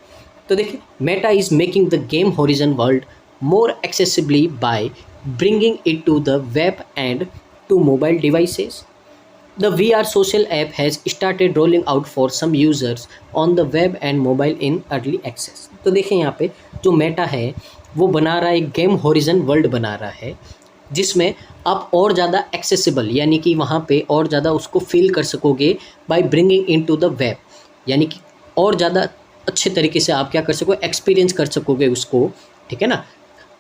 तो देखिए, Meta is making the game horizon world more accessibly by bringing it to the web and to mobile devices. The VR social app has started rolling out for some users on the web and mobile in early access. तो देखें यहाँ पे जो Meta है वो बना रहा है एक गेम होरिजन वर्ल्ड बना रहा है, जिसमें आप और ज़्यादा एक्सेसिबल, यानी कि वहाँ पे और ज़्यादा उसको फील कर सकोगे by bringing in to the web, यानी कि और ज़्यादा अच्छे तरीके से आप क्या कर सकोगे, एक्सपीरियंस कर सकोगे उसको, ठीक है ना।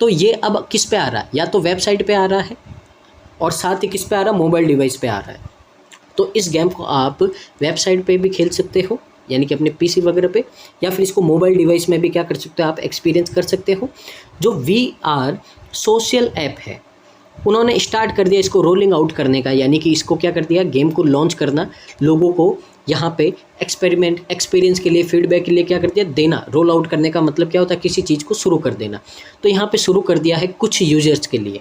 तो ये अब किस पे आ रहा है, या तो वेबसाइट पे आ रहा है और साथ ही किस पे आ रहा है, मोबाइल डिवाइस पे आ रहा है। तो इस गेम को आप वेबसाइट पे भी खेल सकते हो, यानी कि अपने पीसी वगैरह पे, या फिर इसको मोबाइल डिवाइस में भी क्या कर सकते हो, आप एक्सपीरियंस कर सकते हो। जो VR सोशल ऐप है, उन्होंने स्टार्ट कर दिया इसको रोलिंग आउट करने का, यानी कि इसको क्या कर दिया, गेम को लॉन्च करना, लोगों को यहाँ पे एक्सपीरियंस के लिए, फीडबैक के लिए क्या कर दिया, देना। रोल आउट करने का मतलब क्या होता है, किसी चीज़ को शुरू कर देना। तो यहाँ पे शुरू कर दिया है कुछ यूजर्स के लिए,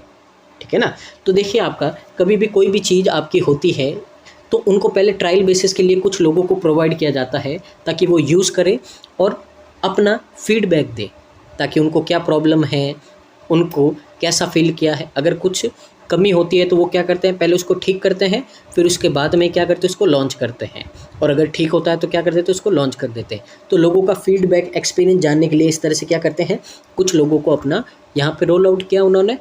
ठीक है ना। तो देखिए, आपका कभी भी कोई भी चीज़ आपकी होती है तो उनको पहले ट्रायल बेसिस के लिए कुछ लोगों को प्रोवाइड किया जाता है, ताकि वो यूज़ करें और अपना फीडबैक दें, ताकि उनको क्या प्रॉब्लम है, उनको कैसा फील किया है। अगर कुछ कमी होती है तो वो क्या करते हैं, पहले उसको ठीक करते हैं, फिर उसके बाद में क्या करते हैं, उसको लॉन्च करते हैं, और अगर ठीक होता है तो क्या कर देते हैं, उसको लॉन्च कर देते हैं। तो लोगों का फीडबैक, एक्सपीरियंस जानने के लिए इस तरह से क्या करते हैं, कुछ लोगों को अपना यहाँ पे रोल आउट किया उन्होंने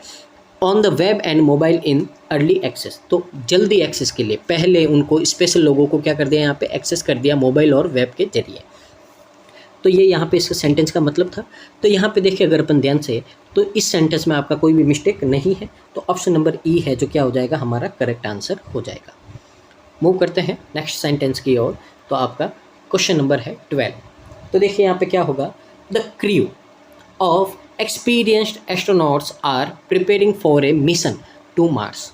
on the web and mobile in early access. तो जल्दी एक्सेस के लिए पहले उनको स्पेशल लोगों को क्या कर दिया, यहाँ पे एक्सेस कर दिया मोबाइल और वेब के जरिए। तो ये यहाँ पे इसका सेंटेंस का मतलब था। तो यहाँ पे देखिए, अगर अपन ध्यान से, तो इस सेंटेंस में आपका कोई भी मिस्टेक नहीं है, तो ऑप्शन नंबर ई है जो क्या हो जाएगा, हमारा करेक्ट आंसर हो जाएगा। मूव करते हैं नेक्स्ट सेंटेंस की ओर। तो आपका क्वेश्चन नंबर है 12। तो देखिए यहाँ पे क्या होगा, the crew of experienced astronauts are preparing for a mission to Mars.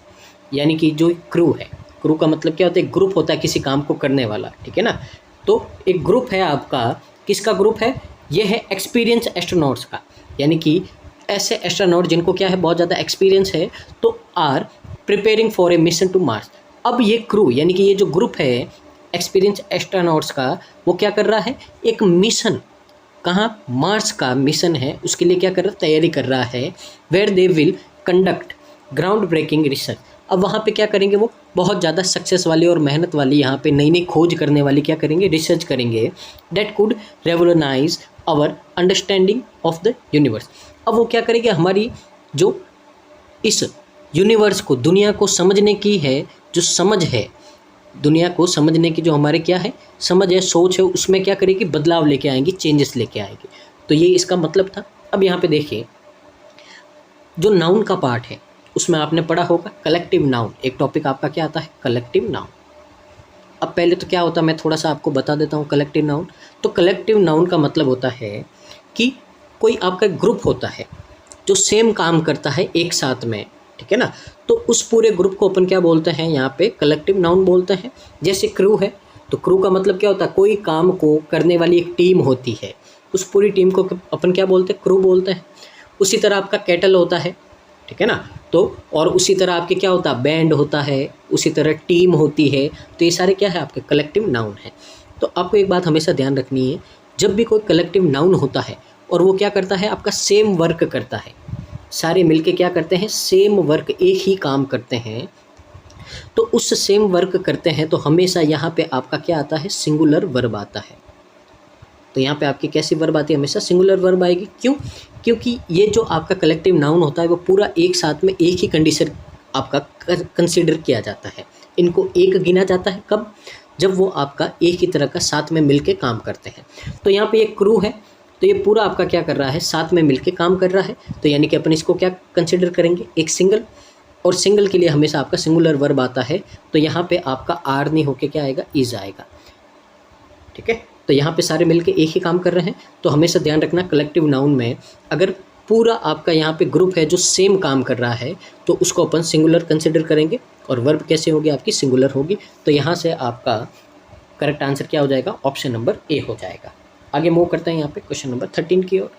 यानी कि जो क्रू है, क्रू का मतलब क्या होता है, ग्रुप होता है किसी काम को करने वाला, ठीक है ना। तो एक ग्रुप है आपका, किसका ग्रुप है, ये है एक्सपीरियंस एस्ट्रोनॉट्स का, यानी कि ऐसे एस्ट्रोनॉट जिनको क्या है, बहुत ज़्यादा एक्सपीरियंस है, तो are preparing for a mission to Mars. अब ये क्रू, यानी कि ये जो ग्रुप है एक्सपीरियंस एस्ट्रोनॉट्स का, वो क्या कर रहा है, एक मिशन, कहाँ, मार्स का मिशन है, उसके लिए क्या कर रहा है, तैयारी कर रहा है, where they will conduct ground breaking research. अब वहाँ पे क्या करेंगे, वो बहुत ज़्यादा सक्सेस वाली और मेहनत वाली, यहाँ पे नई नई खोज करने वाली क्या करेंगे, रिसर्च करेंगे, that could revolutionise our understanding of the universe. अब वो क्या करेंगे, हमारी जो इस यूनिवर्स को, दुनिया को समझने की है, जो समझ है, दुनिया को समझने की जो हमारे क्या है, समझ है, सोच है, उसमें क्या करेगी, बदलाव लेके आएंगी, चेंजेस लेके आएंगी। तो ये इसका मतलब था। अब यहाँ पे देखिए, जो नाउन का पार्ट है उसमें आपने पढ़ा होगा कलेक्टिव नाउन, एक टॉपिक आपका क्या आता है, कलेक्टिव नाउन। अब पहले तो क्या होता है, मैं थोड़ा सा आपको बता देता हूँ कलेक्टिव नाउन। तो कलेक्टिव नाउन का मतलब होता है कि कोई आपका ग्रुप होता है जो सेम काम करता है एक साथ में, ठीक है ना। तो उस पूरे ग्रुप को अपन क्या बोलते हैं, यहाँ पे कलेक्टिव नाउन बोलते हैं। जैसे क्रू है, तो क्रू का मतलब क्या होता है, कोई काम को करने वाली एक टीम होती है, उस पूरी टीम को अपन क्या बोलते हैं, क्रू बोलते हैं। उसी तरह आपका कैटल होता है, ठीक है ना। तो और उसी तरह आपके क्या होता है, बैंड होता है, उसी तरह टीम होती है। तो ये सारे क्या है, आपके कलेक्टिव नाउन है। तो आपको एक बात हमेशा ध्यान रखनी है, जब भी कोई कलेक्टिव नाउन होता है और वो क्या करता है, आपका सेम वर्क करता है, सारे मिलके क्या करते हैं, सेम वर्क, एक ही काम करते हैं, तो उस सेम वर्क करते हैं तो हमेशा यहाँ पे आपका क्या आता है, सिंगुलर वर्ब आता है। तो यहाँ पे आपकी कैसी वर्ब आती है, हमेशा सिंगुलर वर्ब आएगी। क्यों? क्योंकि ये जो आपका कलेक्टिव नाउन होता है वो पूरा एक साथ में एक ही कंडीशन आपका कंसीडर किया जाता है। इनको एक गिना जाता है कब, जब वो आपका एक ही तरह का साथ में मिलके काम करते हैं। तो यहाँ पे एक क्रू है, तो ये पूरा आपका क्या कर रहा है, साथ में मिलके काम कर रहा है। तो यानी कि अपन इसको क्या कंसिडर करेंगे, एक सिंगल, और सिंगल के लिए हमेशा आपका सिंगुलर वर्ब आता है। तो यहाँ पे आपका आर नहीं होके क्या आएगा, इज आएगा, ठीक है। तो यहाँ पे सारे मिलके एक ही काम कर रहे हैं। तो हमेशा ध्यान रखना, कलेक्टिव नाउन में अगर पूरा आपका यहाँ पे ग्रुप है जो सेम काम कर रहा है तो उसको अपन सिंगुलर कंसिडर करेंगे, और वर्ब कैसे होगी, आपकी सिंगुलर होगी। तो यहाँ से आपका करेक्ट आंसर क्या हो जाएगा, ऑप्शन नंबर ए हो जाएगा। आगे मूव करते हैं यहाँ पे क्वेश्चन नंबर 13 की ओर।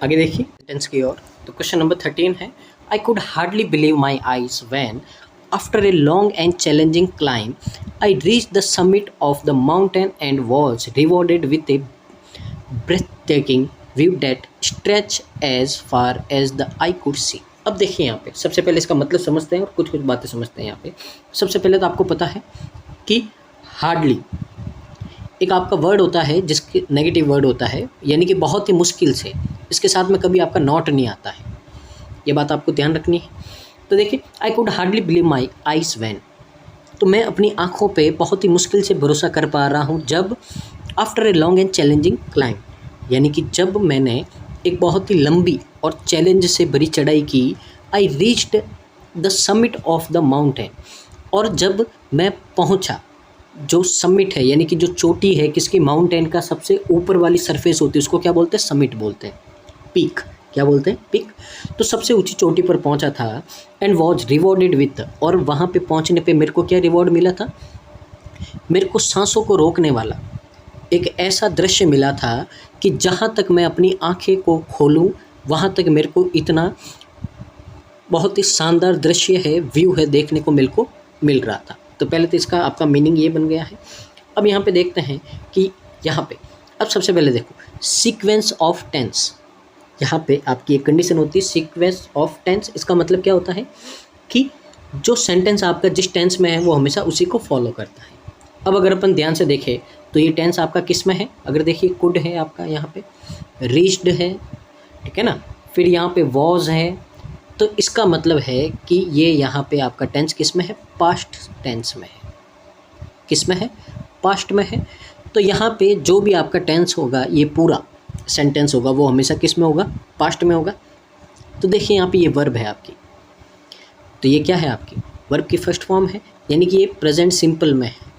आगे देखिए टेंस की ओर। तो क्वेश्चन नंबर 13 है, I could hardly believe my eyes when after a long and challenging climb I reached the summit of the mountain and was rewarded with a breathtaking view that stretched as far as the eye could see। अब देखिए यहाँ पे सबसे पहले इसका मतलब समझते हैं और कुछ कुछ बातें समझते हैं। यहाँ पे सबसे पहले तो आपको पता है कि हार्डली एक आपका वर्ड होता है जिसके नेगेटिव वर्ड होता है, यानी कि बहुत ही मुश्किल से, इसके साथ में कभी आपका नॉट नहीं आता है, ये बात आपको ध्यान रखनी है। तो देखिए, I could hardly believe my eyes when, तो मैं अपनी आँखों पे बहुत ही मुश्किल से भरोसा कर पा रहा हूँ जब after a long and challenging climb, यानी कि जब मैंने एक बहुत ही लंबी और चैलेंज से भरी चढ़ाई की, I reached the summit of the mountain, और जब मैं पहुँचा, जो समिट है यानी कि जो चोटी है किसकी, माउंटेन का सबसे ऊपर वाली सरफेस होती है उसको क्या बोलते हैं, समिट बोलते हैं, पीक, क्या बोलते हैं, पिक। तो सबसे ऊंची चोटी पर पहुंचा था, एंड वॉज रिवॉर्डेड विथ, और वहाँ पे पहुंचने पे मेरे को क्या रिवॉर्ड मिला था, मेरे को सांसों को रोकने वाला एक ऐसा दृश्य मिला था कि जहाँ तक मैं अपनी आंखें को खोलूँ वहाँ तक मेरे को इतना बहुत ही शानदार दृश्य है, व्यू है, देखने को मेरे को मिल रहा था। तो पहले तो इसका आपका मीनिंग ये बन गया है। अब यहाँ पे देखते हैं कि यहाँ पे अब सबसे पहले देखो सीक्वेंस ऑफ टेंस, यहाँ पे आपकी एक कंडीशन होती है सीक्वेंस ऑफ टेंस। इसका मतलब क्या होता है कि जो सेंटेंस आपका जिस टेंस में है वो हमेशा उसी को फॉलो करता है। अब अगर अपन ध्यान से देखें तो ये टेंस आपका किस में है, अगर देखिए कुड है आपका, यहाँ पे रीच्ड है, ठीक है ना, फिर यहाँ पे वॉज है, तो इसका मतलब है कि ये यहाँ पे आपका टेंस किस में है, पास्ट टेंस में है। किस में है, पास्ट में है। तो यहाँ पे जो भी आपका टेंस होगा, ये पूरा सेंटेंस होगा, वो हमेशा किस में होगा, पास्ट में होगा। तो देखिए यहाँ पे ये वर्ब है आपकी, तो ये क्या है आपकी, वर्ब की फर्स्ट फॉर्म है, यानी कि ये प्रेजेंट सिंपल में है,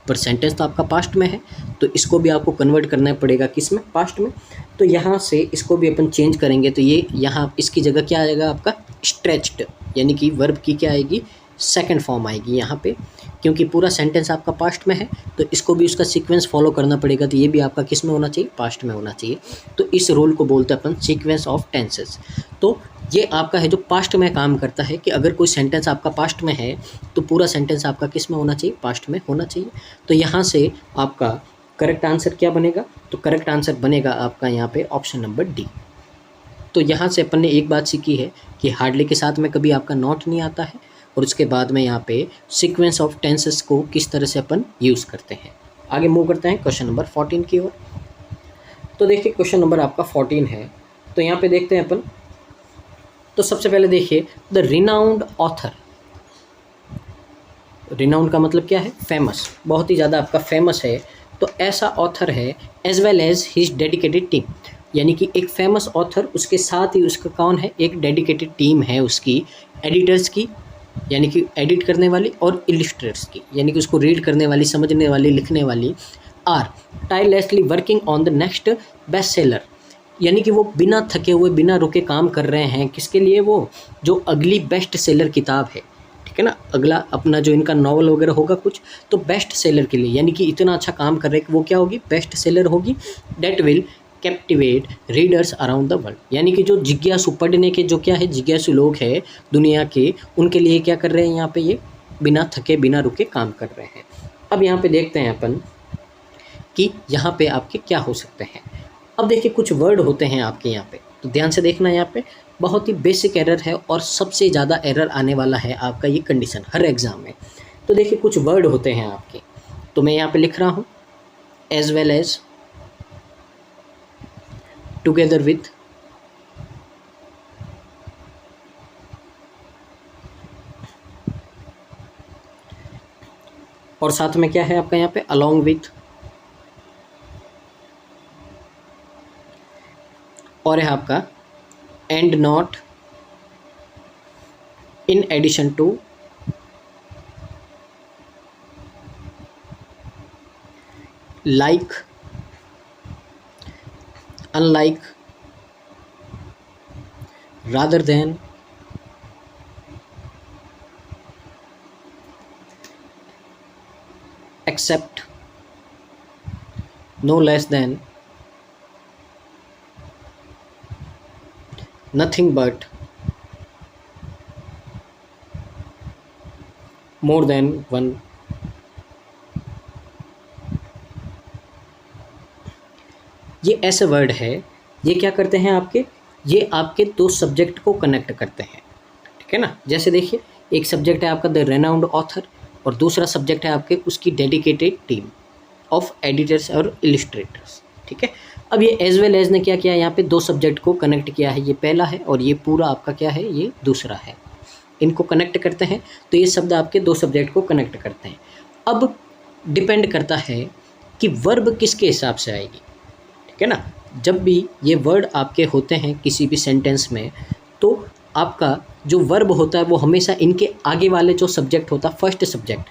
पर सेंटेंस तो आपका पास्ट में है, तो इसको भी आपको कन्वर्ट करना पड़ेगा किस में, पास्ट में। तो यहाँ से इसको भी अपन चेंज करेंगे, तो ये यहाँ इसकी जगह क्या आएगा आपका, स्ट्रेच्ड, यानी कि वर्ब की क्या आएगी, सेकंड फॉर्म आएगी यहाँ पे, क्योंकि पूरा सेंटेंस आपका पास्ट में है, तो इसको भी उसका सीक्वेंस फॉलो करना पड़ेगा, तो ये भी आपका किस में होना चाहिए, पास्ट में होना चाहिए। तो इस रोल को बोलते हैं अपन सीक्वेंस ऑफ टेंसेस। तो ये आपका है जो पास्ट में काम करता है कि अगर कोई सेंटेंस आपका पास्ट में है तो पूरा सेंटेंस आपका किस में होना चाहिए, पास्ट में होना चाहिए। तो यहाँ से आपका करेक्ट आंसर क्या बनेगा, तो करेक्ट आंसर बनेगा आपका यहाँ पे ऑप्शन नंबर डी। तो यहाँ से अपन ने एक बात सीखी है कि हार्डली के साथ में कभी आपका नॉट नहीं आता है, और उसके बाद में यहाँ पे सीक्वेंस ऑफ टेंसेस को किस तरह से अपन यूज़ करते हैं। आगे मूव करते हैं क्वेश्चन नंबर 14 की ओर। तो देखिए क्वेश्चन नंबर आपका 14 है, तो यहाँ पे देखते हैं अपन। तो सबसे पहले देखिए द रिनाउंड ऑथर, रिनाउंड का मतलब क्या है, फेमस, बहुत ही ज़्यादा आपका फेमस है, तो ऐसा ऑथर है, as well as his dedicated team, यानी कि एक फेमस ऑथर, उसके साथ ही उसका कौन है, एक डेडिकेटेड टीम है उसकी, एडिटर्स की, यानी कि एडिट करने वाली, और इलिस्ट्रेटर्स की, यानी कि उसको रीड करने वाली, समझने वाली, लिखने वाली, are tirelessly working on the next best seller, यानी कि वो बिना थके हुए बिना रुके काम कर रहे हैं, किसके लिए? वो जो अगली बेस्ट सेलर किताब है, ठीक है ना, अगला अपना जो इनका नॉवल वगैरह होगा कुछ, तो बेस्ट सेलर के लिए, यानी कि इतना अच्छा काम कर रहे हैं कि वो क्या होगी? बेस्ट सेलर होगी। That will captivate readers around the world, यानी कि जो जिज्ञासु, पढ़ने के जो क्या है जिज्ञासु लोग हैं दुनिया के, उनके लिए क्या कर रहे हैं यहाँ पे? ये बिना थके बिना रुके काम कर रहे हैं। अब यहाँ पे देखते हैं अपन कि यहाँ पे आपके क्या हो सकते हैं। अब देखिए कुछ वर्ड होते हैं आपके यहाँ पे, तो ध्यान से देखना। यहाँ पे बहुत ही बेसिक एरर है और सबसे ज़्यादा एरर आने वाला है आपका ये कंडीशन हर एग्ज़ाम में। तो देखिए कुछ वर्ड होते हैं आपके, तो मैं यहाँ पे लिख रहा हूँ as well as, together with, और साथ में क्या है आपका यहाँ पे? अलॉन्ग विथ, और है आपका and not, in addition to, like, unlike, rather than, except, no less than, nothing but, more than one. ये ऐसे वर्ड है, ये क्या करते हैं आपके? ये आपके दो सब्जेक्ट को कनेक्ट करते हैं, ठीक है ना। जैसे देखिए एक सब्जेक्ट है आपका द रेनाउंड ऑथर, और दूसरा सब्जेक्ट है आपके उसकी डेडिकेटेड टीम ऑफ एडिटर्स और इलिस्ट्रेटर्स, ठीक है। अब ये एज वेल एज ने क्या किया? यहाँ पे दो सब्जेक्ट को कनेक्ट किया है, ये पहला है और ये पूरा आपका क्या है? ये दूसरा है। इनको कनेक्ट करते हैं तो ये शब्द आपके दो सब्जेक्ट को कनेक्ट करते हैं। अब डिपेंड करता है कि वर्ब किसके हिसाब से आएगी, ठीक है ना। जब भी ये वर्ड आपके होते हैं किसी भी सेंटेंस में, तो आपका जो वर्ब होता है वो हमेशा इनके आगे वाले जो सब्जेक्ट होता है, फर्स्ट सब्जेक्ट,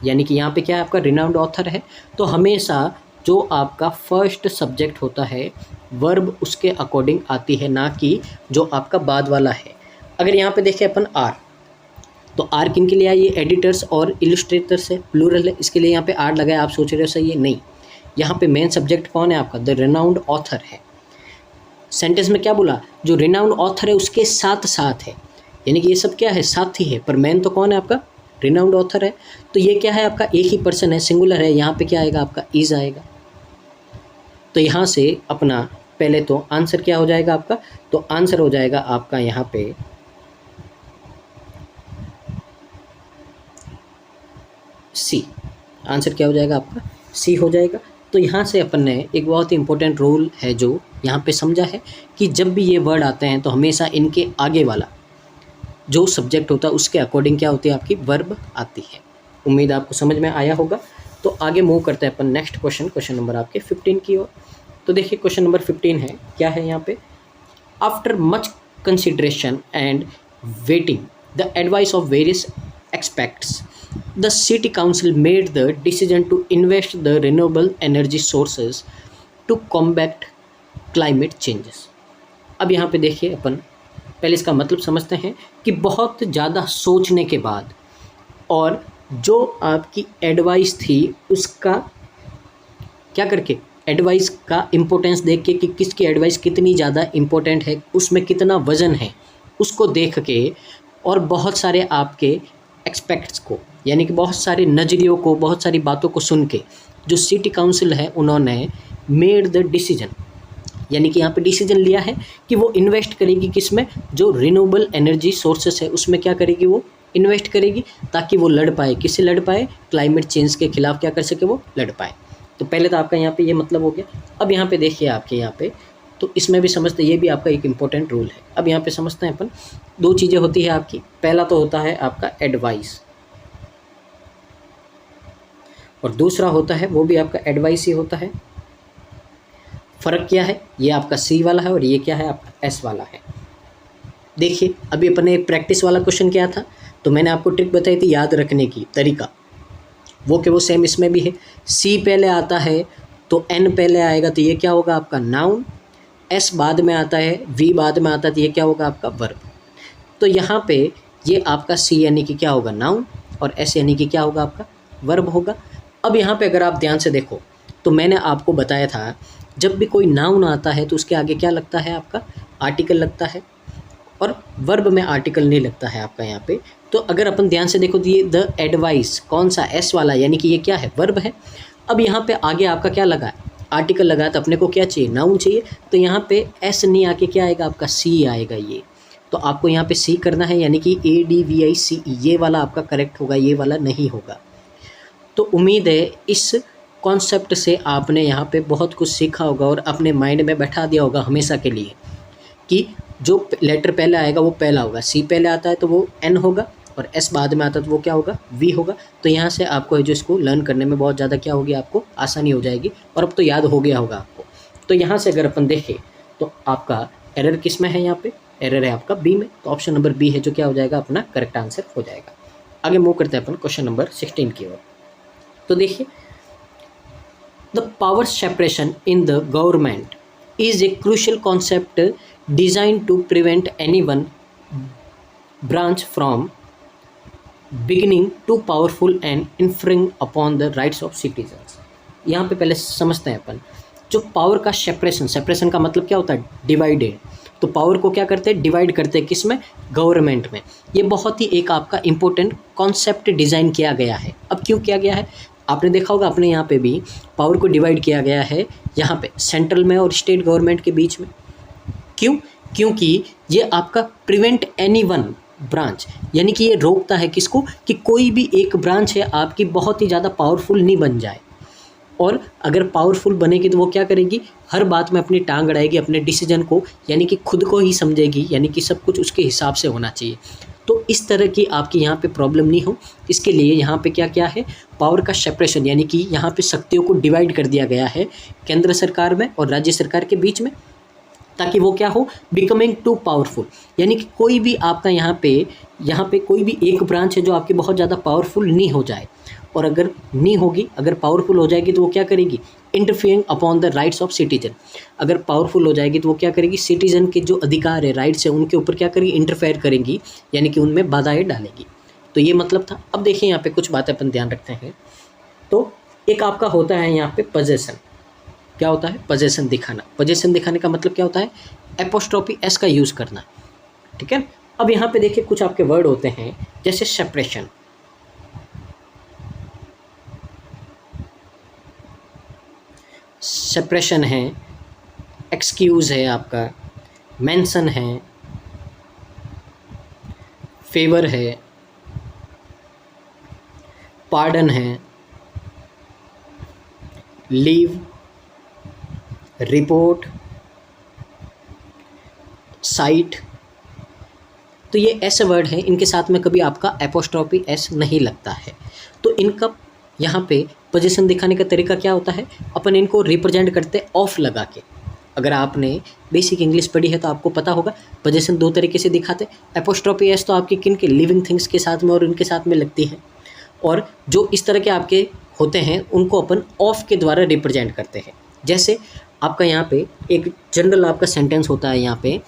यानी कि यहाँ पे क्या है आपका? रिनाउंड ऑथर है, तो हमेशा जो आपका फर्स्ट सब्जेक्ट होता है वर्ब उसके अकॉर्डिंग आती है, ना कि जो आपका बाद वाला है। अगर यहाँ पे देखें अपन आर, तो आर किन के लिए आई? ये एडिटर्स और इलस्ट्रेटर्स है, प्लूरल है, इसके लिए यहाँ पे आर लगाया। आप सोच रहे हो सही है? नहीं, यहाँ पे मेन सब्जेक्ट कौन है आपका? द रिनाउंड ऑथर है। सेंटेंस में क्या बोला? जो रिनाउंड ऑथर है उसके साथ साथ है, यानी कि ये सब क्या है? साथी है, पर मेन तो कौन है आपका? रिनाउंड ऑथर है। तो ये क्या है आपका? एक ही पर्सन है, सिंगुलर है, यहाँ पे क्या आएगा आपका? इज आएगा। तो यहाँ से अपना पहले तो आंसर क्या हो जाएगा आपका? तो आंसर हो जाएगा आपका यहाँ पे सी। आंसर क्या हो जाएगा आपका? सी हो जाएगा। तो यहाँ से अपन ने एक बहुत ही इंपॉर्टेंट रूल है जो यहाँ पे समझा है कि जब भी ये वर्ड आते हैं तो हमेशा इनके आगे वाला जो सब्जेक्ट होता है उसके अकॉर्डिंग क्या होती है? आपकी वर्ब आती है। उम्मीद आपको समझ में आया होगा। तो आगे मूव करते हैं अपन नेक्स्ट क्वेश्चन नंबर आपके 15 की ओर। तो देखिए क्वेश्चन नंबर 15 है, क्या है यहाँ पे? After much consideration and waiting the advice of various experts, the city council made the decision to invest the renewable energy sources to combat climate changes। अब यहाँ पे देखिए अपन पहले इसका मतलब समझते हैं कि बहुत ज़्यादा सोचने के बाद और जो आपकी एडवाइस थी उसका क्या करके, एडवाइस का इम्पोर्टेंस देख के कि किसकी एडवाइस कितनी ज़्यादा इम्पोर्टेंट है, उसमें कितना वज़न है, उसको देख के और बहुत सारे आपके एक्सपेक्ट्स को, यानी कि बहुत सारे नज़रियों को, बहुत सारी बातों को सुन के जो सिटी काउंसिल है उन्होंने मेड द डिसीजन, यानी कि यहाँ पे डिसीजन लिया है कि वो इन्वेस्ट करेगी किस में? जो रिन्यूएबल एनर्जी सोर्सेस है उसमें क्या करेगी? वो इन्वेस्ट करेगी ताकि वो लड़ पाए। किससे लड़ पाए? क्लाइमेट चेंज के खिलाफ क्या कर सके? वो लड़ पाए। तो पहले तो आपका यहाँ पे ये मतलब हो गया। अब यहाँ पे देखिए आपके यहाँ पे, तो इसमें भी समझते, ये भी आपका एक इम्पोर्टेंट रूल है। अब यहाँ पे समझते हैं अपन, दो चीज़ें होती है आपकी। पहला तो होता है आपका एडवाइस और दूसरा होता है वो भी आपका एडवाइस ही होता है। फ़र्क क्या है? ये आपका सी वाला है और ये क्या है? आपका एस वाला है। देखिए अभी अपन ने एक प्रैक्टिस वाला क्वेश्चन किया था, तो मैंने आपको ट्रिक बताई थी याद रखने की तरीका, वो कि वो सेम इसमें भी है। सी पहले आता है तो एन पहले आएगा, तो ये क्या होगा आपका? नाउन। एस बाद में आता है, वी बाद में आता है, तो ये क्या होगा आपका वर्ब। तो यहाँ पे ये आपका सी यानी कि क्या होगा नाउन और एस यानी कि क्या होगा आपका वर्ब होगा। अब यहाँ पे अगर आप ध्यान से देखो तो मैंने आपको बताया था जब भी कोई नाउन आता है तो उसके आगे क्या लगता है आपका आर्टिकल लगता है और वर्ब में आर्टिकल नहीं लगता है आपका यहाँ पे। तो अगर अपन ध्यान से देखो तो ये द एडवाइस कौन सा एस वाला यानी कि ये क्या है वर्ब है। अब यहाँ पे आगे आपका क्या लगा आर्टिकल लगा तो अपने को क्या चाहिए नाउन चाहिए। तो यहाँ पे एस नहीं आके क्या आएगा आपका सी आएगा ये। तो आपको यहाँ पे सी करना है यानी कि ADVICE ये वाला आपका करेक्ट होगा, ये वाला नहीं होगा। तो उम्मीद है इस कॉन्सेप्ट से आपने यहाँ पे बहुत कुछ सीखा होगा और अपने माइंड में बैठा दिया होगा हमेशा के लिए कि जो लेटर पहले आएगा वो पहला होगा, सी पहले आता है तो वो एन होगा और एस बाद में आता है तो वो क्या होगा वी होगा। तो यहाँ से आपको जो इसको लर्न करने में बहुत ज़्यादा क्या होगी आपको आसानी हो जाएगी और अब तो याद हो गया होगा आपको। तो यहाँ से अगर अपन देखें तो आपका एरर किस में है, यहाँ पे एरर है आपका बी में। तो ऑप्शन नंबर बी है जो क्या हो जाएगा अपना करेक्ट आंसर हो जाएगा। आगे मूव करते हैं अपन क्वेश्चन नंबर 16 की ओर। तो देखिए the power separation in the government is a crucial concept designed to prevent any one branch from beginning too powerful and infringing upon the rights of citizens। यहाँ पे पहले समझते हैं अपन जो पावर का सेपरेशन का मतलब क्या होता है डिवाइडेड। तो पावर को क्या करते हैं डिवाइड करते हैं किस में गवर्नमेंट में। ये बहुत ही एक आपका इम्पोर्टेंट कॉन्सेप्ट डिज़ाइन किया गया है। अब क्यों किया गया है आपने देखा होगा अपने यहाँ पे भी पावर को डिवाइड किया गया है यहाँ पे सेंट्रल में और स्टेट गवर्नमेंट के बीच में। क्यों? क्योंकि ये आपका प्रिवेंट एनी वन ब्रांच यानी कि ये रोकता है किसको कि कोई भी एक ब्रांच है आपकी बहुत ही ज़्यादा पावरफुल नहीं बन जाए। और अगर पावरफुल बनेगी तो वो क्या करेगी हर बात में अपनी टांग अड़ाएगी अपने डिसीजन को यानी कि खुद को ही समझेगी यानी कि सब कुछ उसके हिसाब से होना चाहिए। तो इस तरह की आपकी यहाँ पे प्रॉब्लम नहीं हो इसके लिए यहाँ पे क्या क्या है पावर का सेपरेशन यानी कि यहाँ पे शक्तियों को डिवाइड कर दिया गया है केंद्र सरकार में और राज्य सरकार के बीच में ताकि वो क्या हो बिकमिंग टू पावरफुल यानी कि कोई भी आपका यहाँ पे कोई भी एक ब्रांच है जो आपकी बहुत ज़्यादा पावरफुल नहीं हो जाए। और अगर नहीं होगी अगर पावरफुल हो जाएगी तो वो क्या करेगी interfering upon the rights of citizen. अगर पावरफुल हो जाएगी तो वो क्या करेगी सिटीजन के जो अधिकार है राइट्स है उनके ऊपर क्या करेगी इंटरफेयर करेंगी यानी कि उनमें बाधाएं डालेगी। तो ये मतलब था। अब देखिए यहाँ पे कुछ बातें अपन ध्यान रखते हैं। तो एक आपका होता है यहाँ पे पोजेसन। क्या होता है पोजेसन दिखाना। पोजेसन दिखाने का मतलब क्या होता है एपोस्ट्रोफी एस का यूज़ करना। ठीक है। अब यहाँ पे देखिए कुछ आपके वर्ड होते हैं जैसे सेपरेशन सेपरेशन है एक्सक्यूज़ है आपका मेंशन है फेवर है पार्डन है लीव रिपोर्ट साइट। तो ये ऐसे वर्ड हैं इनके साथ में कभी आपका एपोस्ट्रोफी एस नहीं लगता है। तो इनका यहाँ पे पोजीशन दिखाने का तरीका क्या होता है अपन इनको रिप्रेजेंट करते ऑफ लगा के। अगर आपने बेसिक इंग्लिश पढ़ी है तो आपको पता होगा पोजीशन दो तरीके से दिखाते। एपोस्ट्रोफी एस तो आपकी किन के लिविंग थिंग्स के साथ में और इनके साथ में लगती है और जो इस तरह के आपके होते हैं उनको अपन ऑफ के द्वारा रिप्रेजेंट करते हैं। जैसे आपका यहाँ पे एक जनरल आपका सेंटेंस होता है यहाँ पे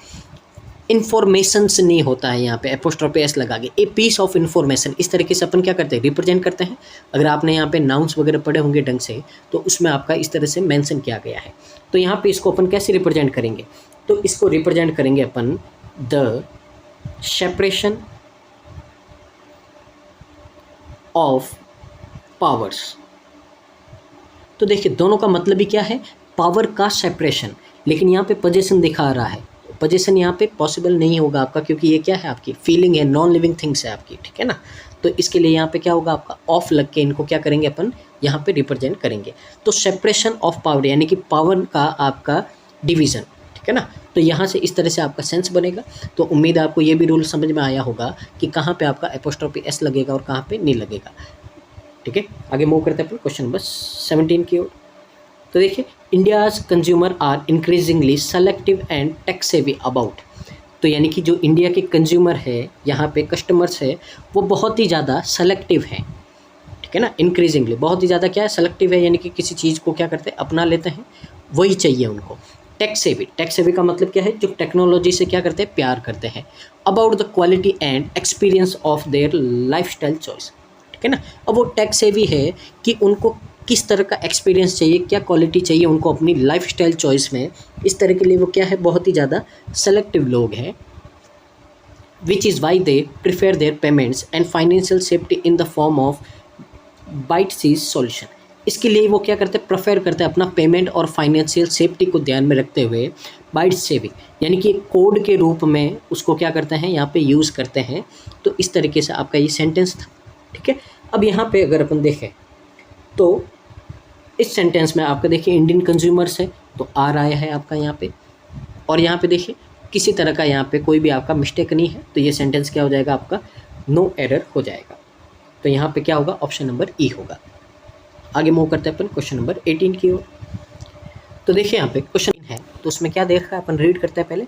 इन्फॉर्मेशंस नहीं होता है यहाँ पे एपोस्ट्रोफी एस लगा के ए पीस ऑफ इन्फॉर्मेशन। इस तरीके से अपन क्या करते हैं रिप्रेजेंट करते हैं। अगर आपने यहाँ पे नाउन्स वगैरह पढ़े होंगे ढंग से तो उसमें आपका इस तरह से मेंशन किया गया है। तो यहाँ पे इसको अपन कैसे रिप्रेजेंट करेंगे तो इसको रिप्रेजेंट करेंगे upon the separation of powers. तो देखिए दोनों का मतलब ही क्या है पावर का सेपरेशन। लेकिन यहाँ पे पोजीशन दिखा रहा है पोजीशन यहाँ पे पॉसिबल नहीं होगा आपका क्योंकि ये क्या है आपकी फीलिंग है नॉन लिविंग थिंग्स है आपकी। ठीक है ना। तो इसके लिए यहाँ पे क्या होगा आपका ऑफ लग के इनको क्या करेंगे अपन यहाँ पे रिप्रेजेंट करेंगे। तो सेपरेशन ऑफ पावर यानी कि पावर का आपका डिवीज़न। ठीक है ना। तो यहाँ से इस तरह से आपका सेंस बनेगा। तो उम्मीद है आपको ये भी रूल समझ में आया होगा कि कहाँ पे आपका एपोस्ट्रोफी एस लगेगा और कहाँ पे नहीं लगेगा। ठीक है। आगे मूव करते हैं अपन क्वेश्चन नंबर 17 की ओर। तो देखिए India's consumer are increasingly selective and tech savvy about. तो यानी कि जो इंडिया के कंज्यूमर है यहाँ पे कस्टमर्स है वो बहुत ही ज़्यादा सेलेक्टिव है। ठीक है ना। इंक्रीजिंगली बहुत ही ज़्यादा क्या है सेलेक्टिव है यानी कि किसी चीज़ को क्या करते हैं अपना लेते हैं वही चाहिए उनको। टेक सेवी का मतलब क्या है, जो टेक्नोलॉजी से क्या करते हैं, प्यार करते हैं। About the quality and experience of their lifestyle choice, ठीक है ना। अब वो टेक सेवी है कि उनको किस तरह का एक्सपीरियंस चाहिए, क्या क्वालिटी चाहिए उनको अपनी लाइफस्टाइल चॉइस में, इस तरह के लिए वो क्या है, बहुत ही ज़्यादा सेलेक्टिव लोग हैं। Which is why they prefer their payments and financial safety in the form of bite size solution. इसके लिए वो क्या करते हैं, प्रेफर करते हैं अपना पेमेंट और फाइनेंशियल सेफ्टी को ध्यान में रखते हुए बाइट सेविंग यानी कि कोड के रूप में उसको क्या करते हैं, यहाँ पे यूज़ करते हैं। तो इस तरीके से आपका ये सेंटेंस था, ठीक है। अब यहाँ पे अगर अपन देखें तो इस सेंटेंस में आपका देखिए इंडियन कंज्यूमर्स है तो आर आया है आपका यहाँ पे, और यहाँ पे देखिए किसी तरह का यहाँ पे कोई भी आपका मिस्टेक नहीं है, तो ये सेंटेंस क्या हो जाएगा आपका, नो एरर हो जाएगा। तो यहाँ पे क्या होगा, ऑप्शन नंबर ई होगा। आगे मूव करते हैं अपन क्वेश्चन नंबर 18 की ओर। तो देखिए यहाँ पे क्वेश्चन है, तो उसमें क्या देख रहा है अपन, रीड करते हैं पहले।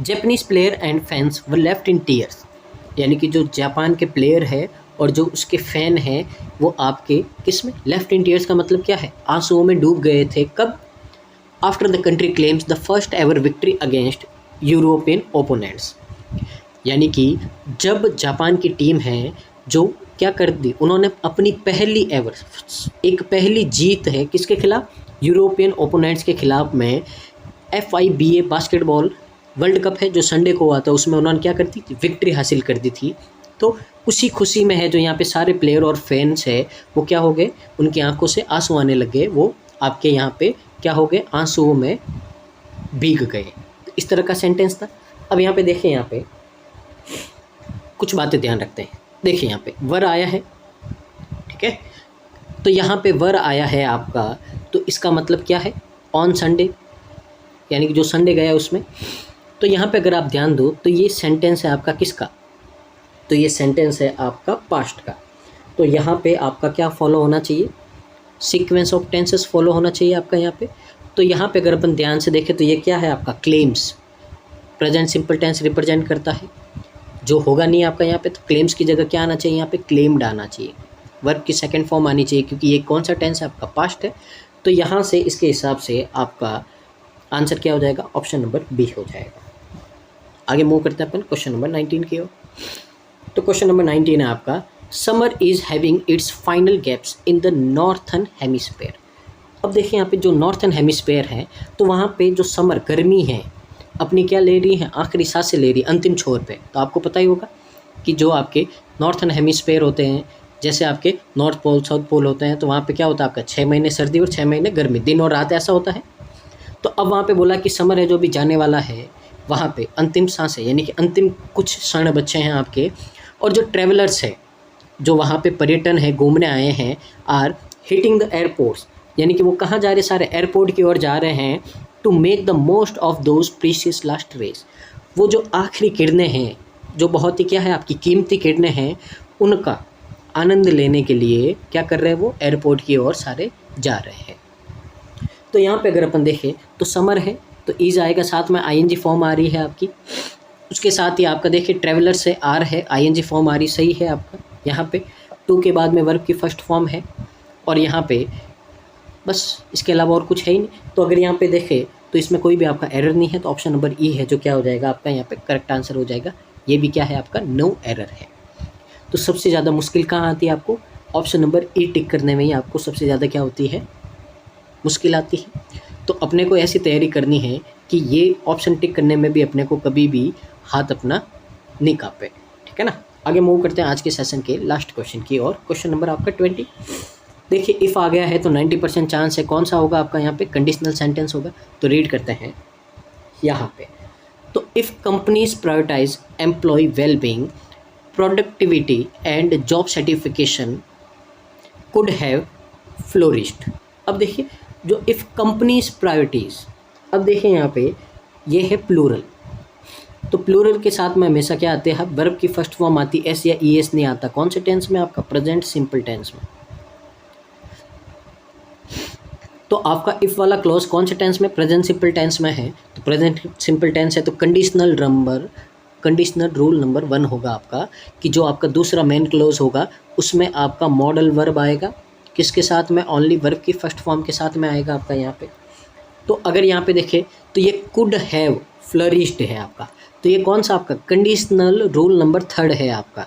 Japanese player and fans were left in tears, यानी कि जो जापान के प्लेयर है और जो उसके फ़ैन हैं वो आपके किस में, लेफ्ट इन टीयर्स का मतलब क्या है, आंसुओं में डूब गए थे। कब, after the country claims the first ever victory against European opponents, यानी कि जब जापान की टीम है जो क्या कर दी, उन्होंने अपनी पहली एवर, एक पहली जीत है किसके खिलाफ, यूरोपियन ओपोनेंट्स के खिलाफ में। FIBA बास्केटबॉल वर्ल्ड कप है जो संडे को हुआ था, उसमें उन्होंने क्या कर दी थी, विक्ट्री हासिल कर दी थी। तो उसी खुशी में है जो यहाँ पे सारे प्लेयर और फैंस है वो क्या हो गए, उनकी आंखों से आंसू आने लगे, वो आपके यहाँ पे क्या हो गए, आंसुओं में भीग गए। इस तरह का सेंटेंस था। अब यहाँ पे देखिए, यहाँ पे कुछ बातें ध्यान रखते हैं। देखिए यहाँ पे वर आया है, ठीक है। तो यहाँ पे वर आया है आपका, तो इसका मतलब क्या है, ऑन संडे, यानी कि जो संडे गया उसमें। तो यहाँ पे अगर आप ध्यान दो तो ये सेंटेंस है आपका किसका, तो ये सेंटेंस है आपका पास्ट का। तो यहाँ पे आपका क्या फॉलो होना चाहिए, सीक्वेंस ऑफ टेंसेस फॉलो होना चाहिए आपका यहाँ पे। तो यहाँ पे अगर अपन ध्यान से देखें तो ये क्या है आपका, claims, present simple tense represent करता है, जो होगा नहीं आपका यहाँ पे। तो क्लेम्स की जगह क्या आना चाहिए, यहाँ पे क्लेम्ड आना चाहिए, वर्ब की सेकंड फॉर्म आनी चाहिए, क्योंकि ये कौन सा टेंस है आपका, पास्ट है। तो यहाँ से इसके हिसाब से आपका आंसर क्या हो जाएगा, ऑप्शन नंबर बी हो जाएगा। आगे मूव करते हैं अपन क्वेश्चन नंबर 19 की ओर। तो क्वेश्चन नंबर 19 है आपका, summer is having its final gaps in the northern hemisphere. अब देखिए यहाँ पे जो नॉर्थन हेमिस्फेयर है, तो वहाँ पे जो समर गर्मी है अपनी क्या ले रही है, आखिरी सांसें ले रही है अंतिम छोर पे। तो आपको पता ही होगा कि जो आपके नॉर्थन हेमिस्फेयर होते हैं, जैसे आपके नॉर्थ पोल साउथ पोल होते हैं, तो वहाँ पे क्या होता है आपका 6 महीने सर्दी और 6 महीने गर्मी, दिन और रात ऐसा होता है। तो अब वहाँ पे बोला कि समर है जो भी जाने वाला है, वहाँ पे अंतिम सांसें यानी कि अंतिम कुछ क्षण बच्चे हैं आपके, और जो ट्रैवलर्स है जो वहाँ पे पर्यटन है घूमने आए हैं, आर हिटिंग द एयरपोर्ट्स, यानी कि वो कहाँ जा रहे, सारे एयरपोर्ट की ओर जा रहे हैं, to make the most of those precious last race. वो जो आखिरी किरणें हैं, जो बहुत ही क्या है आपकी कीमती किरणें हैं, उनका आनंद लेने के लिए क्या कर रहे हैं, वो एयरपोर्ट की ओर सारे जा रहे हैं। तो यहाँ पे अगर अपन देखें तो समर है तो इज आएगा, साथ में ING फॉर्म आ रही है आपकी, उसके साथ ही आपका देखिए ट्रैवलर से आर है, ING फॉर्म आ रही, सही है आपका। यहाँ पे टू के बाद में वर्ब की फर्स्ट फॉर्म है, और यहाँ पे बस इसके अलावा और कुछ है ही नहीं। तो अगर यहाँ पे देखें तो इसमें कोई भी आपका एरर नहीं है, तो ऑप्शन नंबर ई है जो क्या हो जाएगा आपका यहाँ पे करेक्ट आंसर हो जाएगा। ये भी क्या है आपका, नो एरर है। तो सबसे ज़्यादा मुश्किल कहाँ आती है आपको, ऑप्शन नंबर ई टिक करने में ही आपको सबसे ज़्यादा क्या होती है, मुश्किल आती है। तो अपने को ऐसी तैयारी करनी है कि ये ऑप्शन टिक करने में भी अपने को कभी भी हाथ अपना नहीं कांपे, ठीक है ना। आगे मूव करते हैं आज के सेशन के लास्ट क्वेश्चन की और। क्वेश्चन नंबर आपका 20। देखिए इफ़ आ गया है तो 90% चांस है, कौन सा होगा आपका यहाँ पे, कंडीशनल सेंटेंस होगा। तो रीड करते हैं यहाँ पे। तो if companies prioritise employee wellbeing, productivity and job certification could have flourished. अब देखिए जो इफ़ कंपनीज प्रायोरिटीज़, अब देखिए यहाँ पे ये है प्लूरल, तो प्लूरल के साथ में हमेशा क्या आते हैं, वर्ब की फर्स्ट फॉर्म आती है, एस या ES नहीं आता। कौन से टेंस में आपका, प्रेजेंट सिंपल टेंस में। तो आपका इफ़ वाला क्लॉज कौन से टेंस में, प्रेजेंट सिंपल टेंस में है। तो प्रेजेंट सिंपल टेंस है तो कंडीशनल रूल नंबर 1 होगा आपका, कि जो आपका दूसरा मेन क्लॉज होगा उसमें आपका मॉडल वर्ब आएगा, किसके साथ में, ओनली वर्ब की फर्स्ट फॉर्म के साथ में आएगा आपका यहाँ पे। तो अगर यहाँ पे देखें तो ये कुड हैव फ्लरिश्ड है आपका, तो ये कौन सा आपका कंडीशनल रूल नंबर 3 है आपका।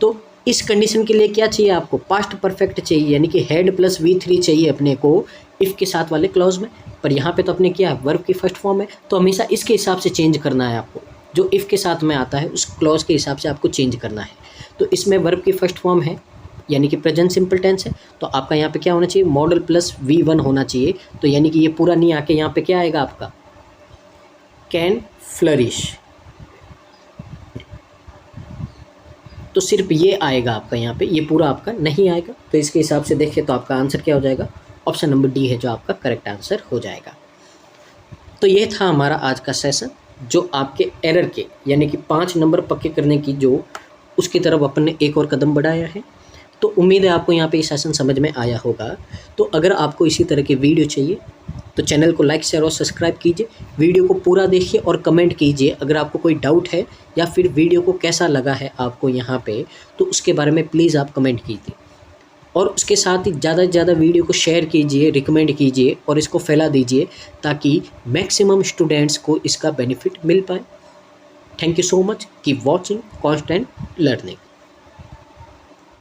तो इस कंडीशन के लिए क्या चाहिए आपको, पास्ट परफेक्ट चाहिए, यानी कि हैड प्लस V3 चाहिए अपने को इफ़ के साथ वाले क्लॉज में। पर यहाँ पे तो अपने क्या है, वर्ब की फर्स्ट फॉर्म है, तो हमेशा इसके हिसाब से चेंज करना है आपको, जो इफ़ के साथ में आता है उस क्लॉज के हिसाब से आपको चेंज करना है। तो इसमें वर्ब की फर्स्ट फॉर्म है यानी कि प्रेजेंट सिंपल टेंस है, तो आपका यहाँ पे क्या होना चाहिए, मॉडल प्लस V1 होना चाहिए। तो यानी कि ये पूरा नहीं आके यहाँ पे क्या आएगा आपका, कैन फ्लरिश, तो सिर्फ ये आएगा आपका यहाँ पे, ये पूरा आपका नहीं आएगा। तो इसके हिसाब से देखिए तो आपका आंसर क्या हो जाएगा, ऑप्शन नंबर डी है जो आपका करेक्ट आंसर हो जाएगा। तो ये था हमारा आज का सेशन, जो आपके एरर के यानी कि 5 नंबर पक्के करने की जो उसकी तरफ अपन ने एक और कदम बढ़ाया है। तो उम्मीद है आपको यहाँ पे ये सेशन समझ में आया होगा। तो अगर आपको इसी तरह के वीडियो चाहिए तो चैनल को लाइक शेयर और सब्सक्राइब कीजिए, वीडियो को पूरा देखिए और कमेंट कीजिए अगर आपको कोई डाउट है या फिर वीडियो को कैसा लगा है आपको यहाँ पे, तो उसके बारे में प्लीज़ आप कमेंट कीजिए। और उसके साथ ही ज़्यादा से ज़्यादा वीडियो को शेयर कीजिए, रिकमेंड कीजिए और इसको फैला दीजिए ताकि मैक्सिमम स्टूडेंट्स को इसका बेनिफिट मिल पाए। Thank you so much, keep watching constant learning.